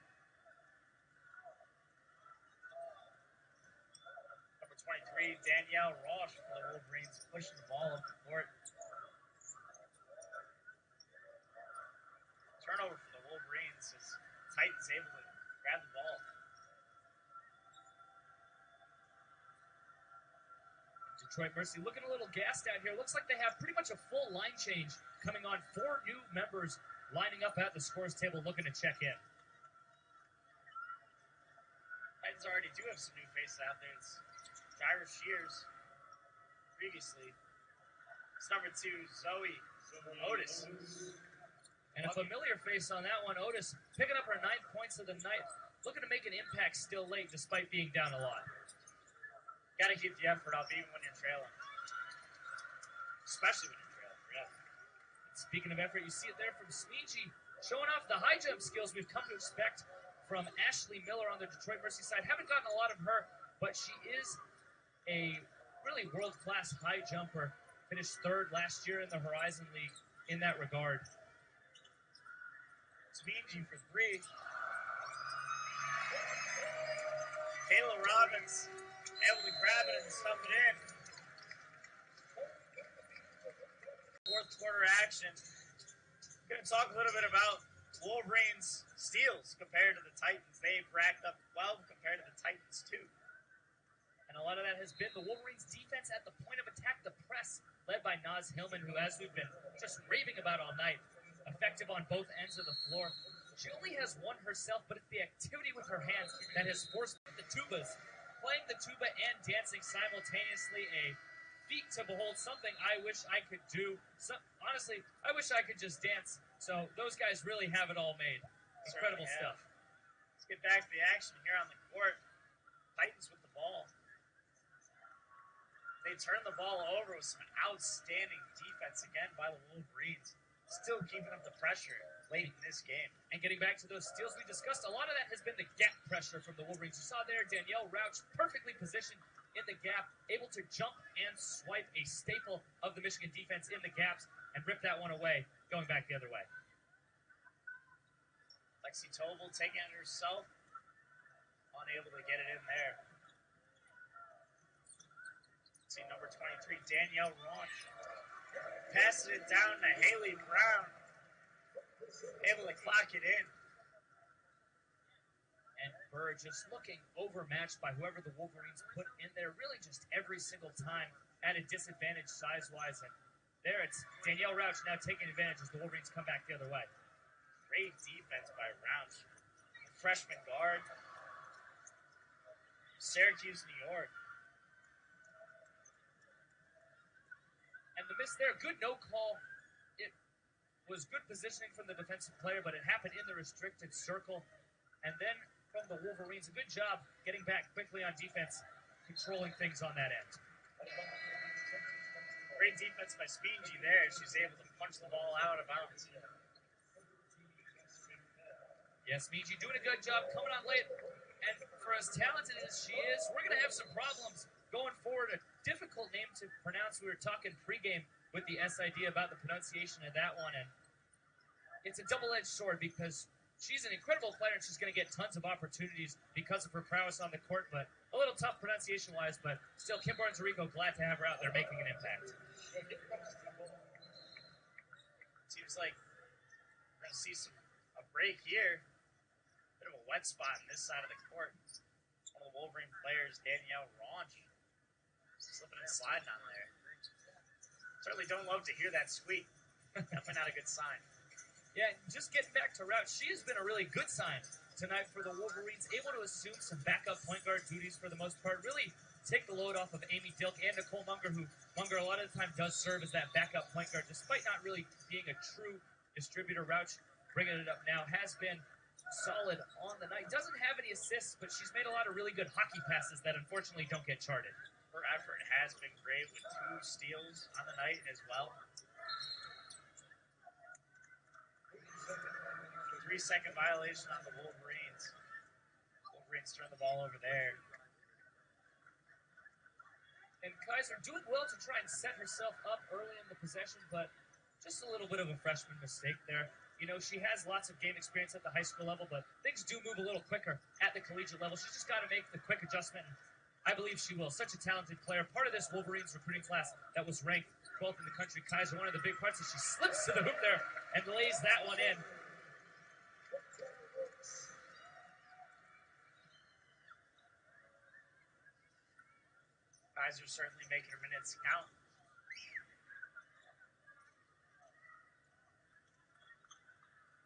Number 23, Danielle Roche for the Wolverines, pushing the ball up the court. Turnover for the Wolverines as Titans able to grab the ball. Detroit Mercy looking a little gassed out here. Looks like they have pretty much a full line change coming on. 4 new members lining up at the scores table looking to check in. Titans already do have some new faces out there. It's Tyra Shears previously. It's number 2, Zoe Otis. And a familiar face on that one, Otis, picking up her 9 points of the night, looking to make an impact still late despite being down a lot. Got to keep the effort up even when you're trailing. Especially when you're trailing, yeah. Speaking of effort, you see it there from Sneegee, showing off the high jump skills we've come to expect from Ashley Miller on the Detroit Mercy side. Haven't gotten a lot of her, but she is a really world-class high jumper. Finished 3rd last year in the Horizon League. in that regard. Smeegee for three. Kayla Robbins able to grab it and stuff it in. Fourth quarter action. Going to talk a little bit about Wolverines' steals compared to the Titans. They've racked up 12 compared to the Titans 2. And a lot of that has been the Wolverines' defense at the point of attack, the press, led by Naz Hillman, who, as we've been just raving about all night, effective on both ends of the floor. She only has one herself, but it's the activity with her hands that has forced the tubas. Playing the tuba and dancing simultaneously, a feat to behold, something I wish I could do. Honestly, I wish I could just dance. So those guys really have it all made. Incredible stuff. Let's get back to the action here on the court. Titans with the ball. They turn the ball over with some outstanding defense again by the Wolverines. Still keeping up the pressure late in this game. And getting back to those steals we discussed, a lot of that has been the gap pressure from the Wolverines. You saw there Danielle Rauch perfectly positioned in the gap, able to jump and swipe, a staple of the Michigan defense in the gaps, and rip that one away, going back the other way. Lexi Tobel taking it herself, unable to get it in there. See number 23, Danielle Rauch. Passes it down to Haley Brown. Able to clock it in. And Burr just looking overmatched by whoever the Wolverines put in there, really just every single time at a disadvantage size-wise. And there it's Danielle Rauch now taking advantage as the Wolverines come back the other way. Great defense by Rauch. Freshman guard. Syracuse, New York. And the miss there, good no call. It was good positioning from the defensive player, but it happened in the restricted circle. And then from the Wolverines, a good job getting back quickly on defense, controlling things on that end. Great defense by Smeegee there. She's able to punch the ball out of bounds. Yes, Smeegee doing a good job coming on late. And for as talented as she is, we're going to have some problems going forward. A difficult name to pronounce. We were talking pregame with the SID about the pronunciation of that one, and it's a double-edged sword because she's an incredible player and she's going to get tons of opportunities because of her prowess on the court, but a little tough pronunciation-wise, but still, Kim Barnes-Rico, glad to have her out there making an impact. Seems like we're going to see a break here. Bit of a wet spot on this side of the court. One of the Wolverine players, Danielle Rauch, slipping and sliding on there. Certainly don't love to hear that squeak. Definitely not a good sign. Yeah, just getting back to Rauch, she has been a really good sign tonight for the Wolverines, able to assume some backup point guard duties for the most part, really take the load off of Amy Dilk and Nicole Munger, who Munger a lot of the time does serve as that backup point guard, despite not really being a true distributor. Rauch, bringing it up now, has been solid on the night. Doesn't have any assists, but she's made a lot of really good hockey passes that unfortunately don't get charted. Her effort has been great with 2 steals on the night as well. 3-second violation on the Wolverines. Wolverines turn the ball over there. And Kaiser doing well to try and set herself up early in the possession, but just a little bit of a freshman mistake there. You know, she has lots of game experience at the high school level, but things do move a little quicker at the collegiate level. She's just got to make the quick adjustment. I believe she will. Such a talented player. Part of this Wolverines recruiting class that was ranked 12th in the country. Kaiser, one of the big parts is she slips to the hoop there and lays that one in. Kaiser certainly making her minutes count.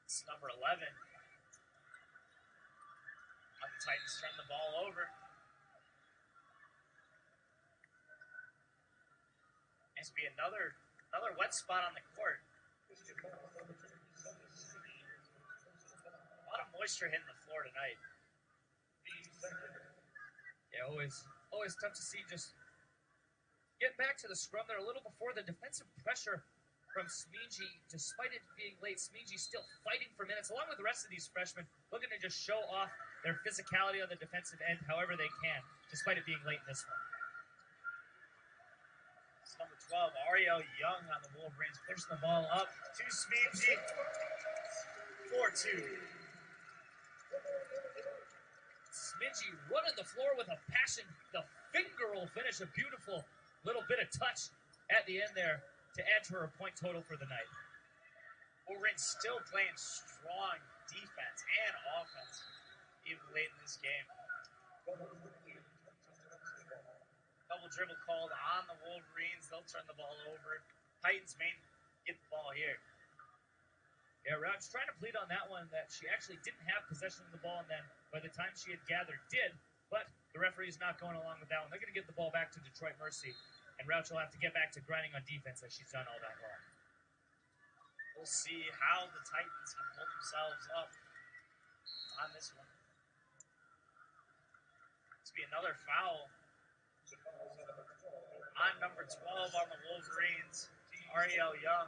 It's number 11. The Titans turn the ball over. Needs to be another wet spot on the court. A lot of moisture hitting the floor tonight. Yeah, always tough to see. Just getting back to the scrum there a little before the defensive pressure from Smeegee. Despite it being late, Smeegee still fighting for minutes, along with the rest of these freshmen, looking to just show off their physicality on the defensive end however they can, despite it being late in this one. It's number 12. Ariel Young on the Wolverines, pushing the ball up to Smeanji. 4-2. Smingy running the floor with a passion. The finger roll finish, a beautiful little bit of touch at the end there to add to her point total for the night. Wolverines still playing strong defense and offense even late in this game. Double dribble called on the Wolverines. They'll turn the ball over. Titans main get the ball here. Yeah, Rouch trying to plead on that one that she actually didn't have possession of the ball, and then by the time she had gathered, did. But the referee's not going along with that one. They're going to give the ball back to Detroit Mercy, and Rouch will have to get back to grinding on defense as she's done all that long. We'll see how the Titans can pull themselves up on this one. This will be another foul on number 12 on the Wolverines, Ariel Young.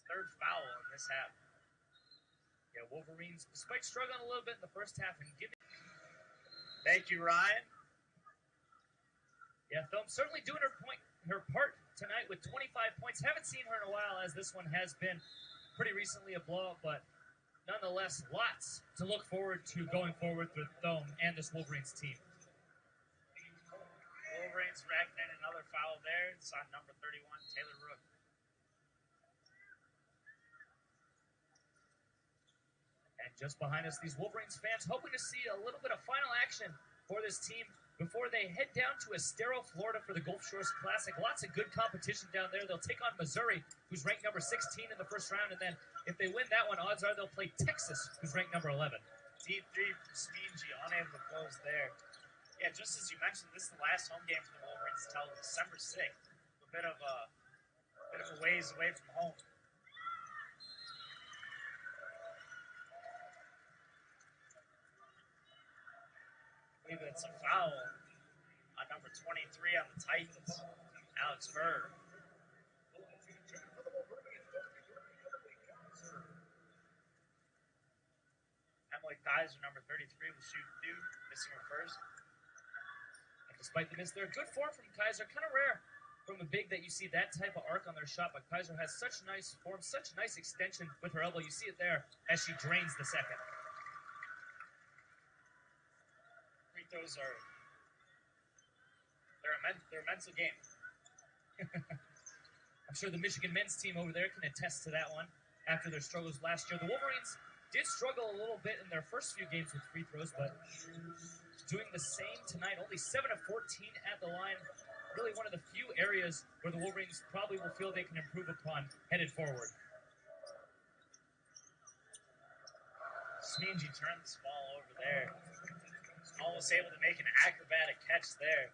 Third foul in this half. Yeah, Wolverines, despite struggling a little bit in the first half and giving... Thank you, Ryan. Yeah, Thumb certainly doing her part tonight with 25 points. Haven't seen her in a while, as this one has been pretty recently a blowout, but nonetheless, lots to look forward to going forward with Thumb and this Wolverines team. Wolverines racking in another foul there. It's on number 31, Taylor Rook. And just behind us, these Wolverines fans hoping to see a little bit of final action for this team before they head down to Estero, Florida for the Gulf Shores Classic. Lots of good competition down there. They'll take on Missouri, who's ranked number 16 in the first round, and then if they win that one, odds are they'll play Texas, who's ranked number 11. D3 for Smeanji, unable to close there. Yeah, just as you mentioned, this is the last home game for the Wolverines until December 6th. A bit of a ways away from home. I believe it's a foul on number 23 on the Titans, Alex Berg. Emily Kaiser, number 33, will shoot two, missing her first. And despite the miss there, good form from Kaiser. Kind of rare from a big that you see that type of arc on their shot, but Kaiser has such nice form, such nice extension with her elbow. You see it there as she drains the second. Free throws are they're a mental game. I'm sure the Michigan men's team over there can attest to that one after their struggles last year. The Wolverines did struggle a little bit in their first few games with free throws, but doing the same tonight. Only 7 of 14 at the line. Really one of the few areas where the Wolverines probably will feel they can improve upon headed forward. Smeanji turned this ball over there. Almost able to make an acrobatic catch there.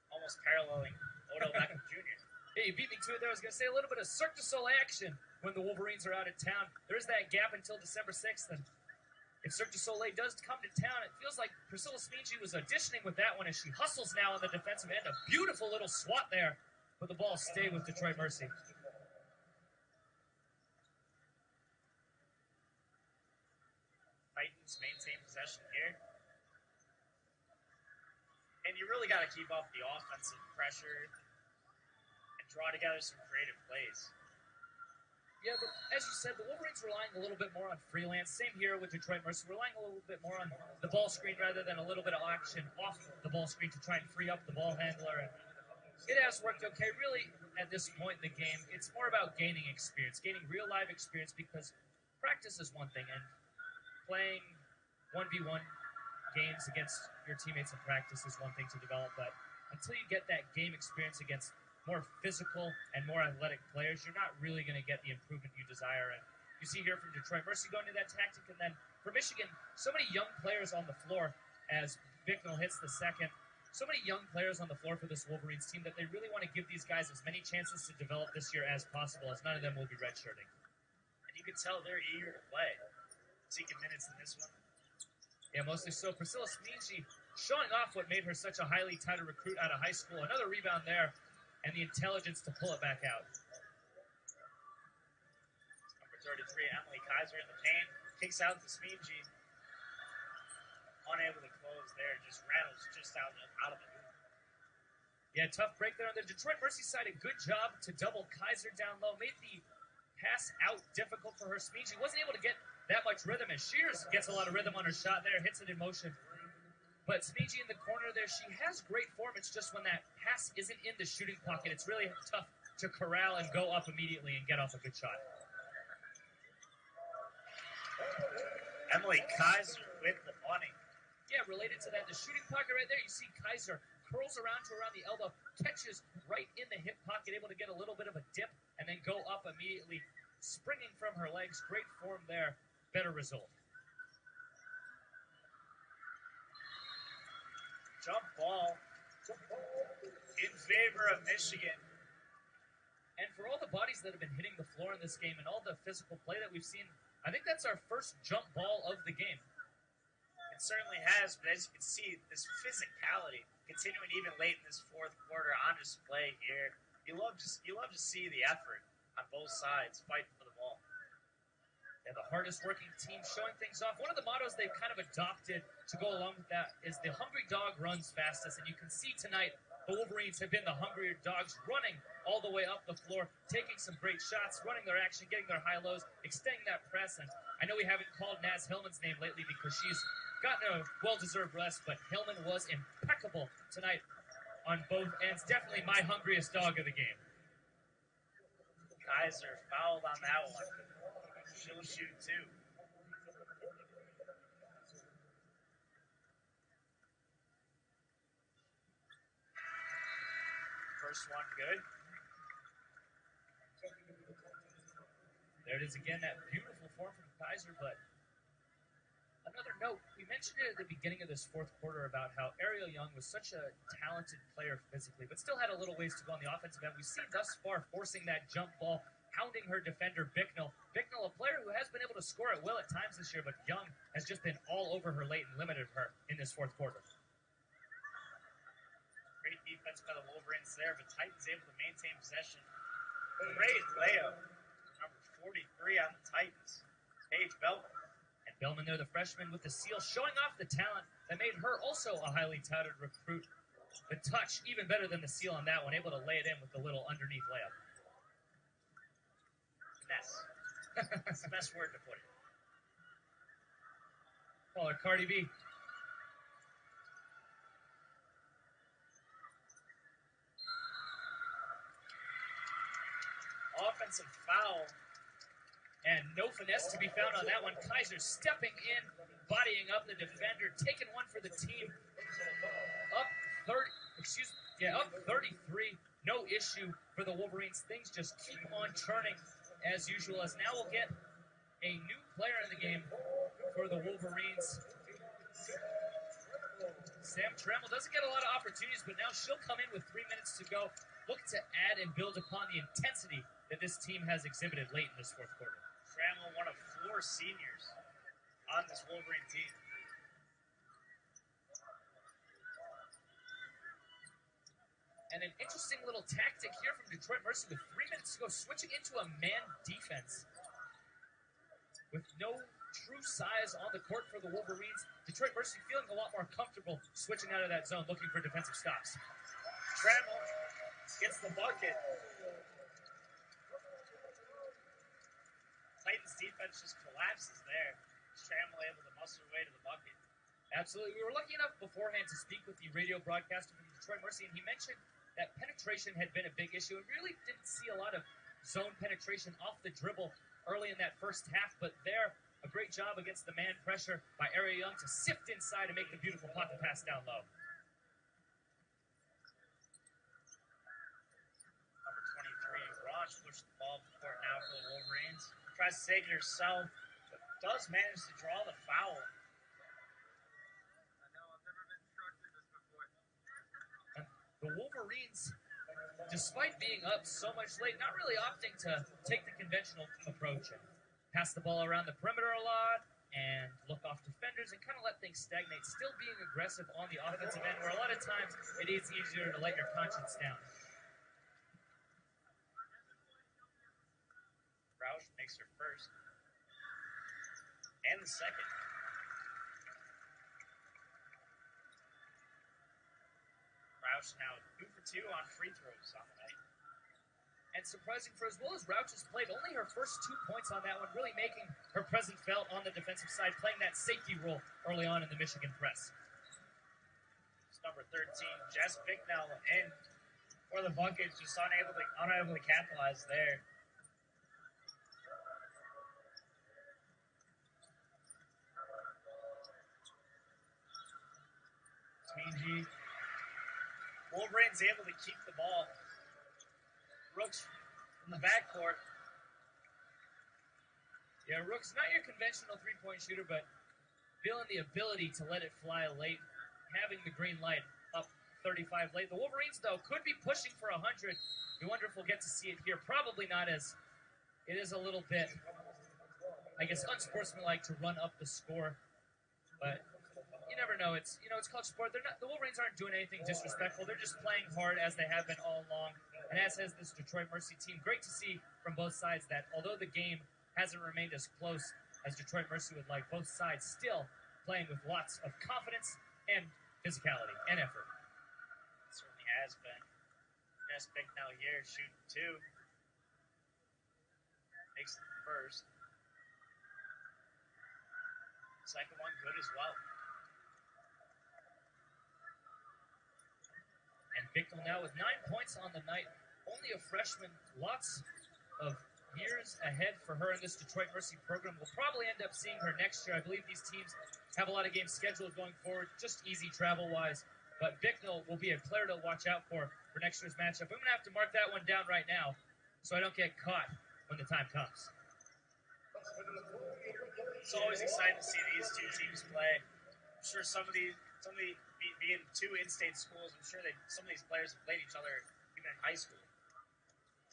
Almost paralleling Odell Beckham Jr. Hey, you beat me to it there. I was going to say a little bit of Cirque du Soleil action when the Wolverines are out of town. There's that gap until December 6th, and if Cirque du Soleil does come to town, it feels like Priscilla Smeanji was auditioning with that one as she hustles now on the defensive end. A beautiful little swat there, but the ball stayed with Detroit Mercy. Titans maintain possession here. And you really got to keep up the offensive pressure and draw together some creative plays. Yeah, but as you said, the Wolverines relying a little bit more on freelance. Same here with Detroit Mercy. Relying a little bit more on the ball screen rather than a little bit of action off the ball screen to try and free up the ball handler. And it has worked okay. Really, at this point in the game, it's more about gaining experience, gaining real live experience, because practice is one thing, and playing 1v1 games against your teammates in practice is one thing to develop, but until you get that game experience against more physical and more athletic players, you're not really going to get the improvement you desire. And you see here from Detroit Mercy going to that tactic, and then for Michigan, so many young players on the floor as Bicknell hits the second. So many young players on the floor for this Wolverines team that they really want to give these guys as many chances to develop this year as possible, as none of them will be redshirting. And you can tell they're eager to play. Seeking minutes in this one. Yeah, mostly so. Priscilla Smeanji showing off what made her such a highly touted recruit out of high school. Another rebound there, and the intelligence to pull it back out. Number 33, Emily Kaiser in the paint. Kicks out to Smeanji. Unable to close there. Just rattles just out of the hoop. Yeah, tough break there on the Detroit Mercy side. A good job to double Kaiser down low. Made the pass out difficult for her. Smeegee wasn't able to get that much rhythm, as Shears gets a lot of rhythm on her shot there, hits it in motion. But Smeegee in the corner there, she has great form. It's just when that pass isn't in the shooting pocket, it's really tough to corral and go up immediately and get off a good shot. Emily Kaiser with the bunny. Yeah, related to that, the shooting pocket right there, you see Kaiser curls around to around the elbow, catches right in the hip pocket, able to get a little bit of a dip, and then go up immediately, springing from her legs. Great form there, better result. Jump ball in favor of Michigan. And for all the bodies that have been hitting the floor in this game and all the physical play that we've seen, I think that's our first jump ball of the game. It certainly has, but as you can see, this physicality continuing even late in this fourth quarter on display here. You love to see the effort on both sides fighting for the ball. Yeah, the hardest working team showing things off. One of the mottos they've kind of adopted to go along with that is the hungry dog runs fastest. And you can see tonight the Wolverines have been the hungrier dogs, running all the way up the floor, taking some great shots, running their action, getting their high lows, extending that press. And I know we haven't called Naz Hillman's name lately because she's gotten a well-deserved rest, but Hillman was impeccable tonight on both ends. Definitely my hungriest dog of the game. Kaiser fouled on that one. She'll shoot too. First one good. There it is again, that beautiful form from Kaiser, but another note, we mentioned it at the beginning of this fourth quarter about how Ariel Young was such a talented player physically, but still had a little ways to go on the offensive end. We've seen thus far forcing that jump ball, hounding her defender, Bicknell. Bicknell, a player who has been able to score at will at times this year, but Young has just been all over her late and limited her in this fourth quarter. Great defense by the Wolverines there, but Titans able to maintain possession. Great layup. Number 43 on the Titans, Paige Bellman. And Bellman there, the freshman with the seal, showing off the talent that made her also a highly touted recruit. The touch, even better than the seal on that one, able to lay it in with the little underneath layup. Finesse. That's the best word to put it. Call her Cardi B. Offensive foul. And no finesse to be found on that one. Kaiser stepping in, bodying up the defender, taking one for the team. Up 33. No issue for the Wolverines. Things just keep on turning as usual, as now we'll get a new player in the game for the Wolverines. Sam Trammell doesn't get a lot of opportunities, but now she'll come in with 3 minutes to go. Look to add and build upon the intensity that this team has exhibited late in this fourth quarter. Trammell, one of 4 seniors on this Wolverine team. And an interesting little tactic here from Detroit Mercy with 3 minutes to go, switching into a man defense. With no true size on the court for the Wolverines, Detroit Mercy feeling a lot more comfortable switching out of that zone, looking for defensive stops. Trammell gets the bucket. Titans defense just collapses there. Trammell able to muscle her way to the bucket. Absolutely. We were lucky enough beforehand to speak with the radio broadcaster from Detroit Mercy, and he mentioned that penetration had been a big issue and really didn't see a lot of zone penetration off the dribble early in that first half, but there, a great job against the man pressure by Ariel Young to sift inside and make the beautiful pocket pass down low. Number 23, Raj pushes the ball up the court now for the Wolverines. Tries to take it herself, but does manage to draw the foul. The Wolverines, despite being up so much late, not really opting to take the conventional approach and pass the ball around the perimeter a lot and look off defenders and kind of let things stagnate, still being aggressive on the offensive end, where a lot of times it is easier to let your conscience down. Roush makes her first and the second. Roush Rouch now 2 for 2 on free throws on the night. And surprising for as well as Rouch has played, only her first 2 points on that one, really making her presence felt on the defensive side, playing that safety role early on in the Michigan press. It's number 13, Jess Bicknell in for the bucket, just unable to capitalize there. Tweengy. Wolverines able to keep the ball. Rooks from the backcourt. Yeah, Rooks, not your conventional three-point shooter, but feeling the ability to let it fly late, having the green light up 35 late. The Wolverines, though, could be pushing for 100. We wonder if we'll get to see it here. Probably not, as it is a little bit, I guess, unsportsmanlike to run up the score. But you never know. It's college sport. The Wolverines aren't doing anything disrespectful. They're just playing hard as they have been all along. And as has this Detroit Mercy team. Great to see from both sides that although the game hasn't remained as close as Detroit Mercy would like, both sides still playing with lots of confidence and physicality and effort. It certainly has been. Jess Bicknell here shooting 2. Makes the first. Second one good as well. And Bicknell now with 9 points on the night. Only a freshman. Lots of years ahead for her in this Detroit Mercy program. We'll probably end up seeing her next year. I believe these teams have a lot of games scheduled going forward, just easy travel-wise. But Bicknell will be a player to watch out for next year's matchup. I'm going to have to mark that one down right now so I don't get caught when the time comes. It's always exciting to see these two teams play. I'm sure some of these being 2 in-state schools, I'm sure some of these players have played each other even in high school.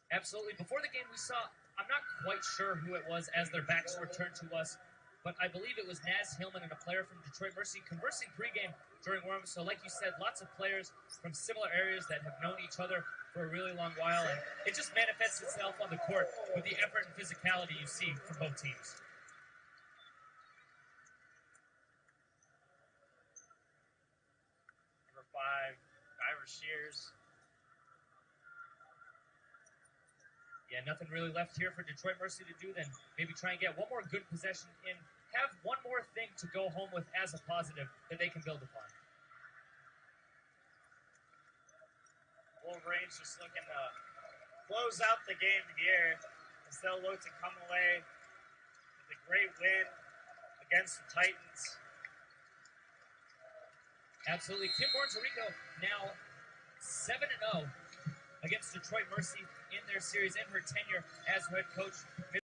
Absolutely. Before the game we saw, I'm not quite sure who it was as their backs were turned to us, but I believe it was Naz Hillman and a player from Detroit Mercy conversing pregame during warm-up. So like you said, lots of players from similar areas that have known each other for a really long while, and it just manifests itself on the court with the effort and physicality you see from both teams. Number 5, Ira Shears. Yeah, nothing really left here for Detroit Mercy to do than maybe try and get one more good possession in, have one more thing to go home with as a positive that they can build upon. Wolverines just looking to close out the game here as they'll look to come away with a great win against the Titans. Absolutely. Kim Barnes-Arico now 7-0 against Detroit Mercy in their series in her tenure as head coach.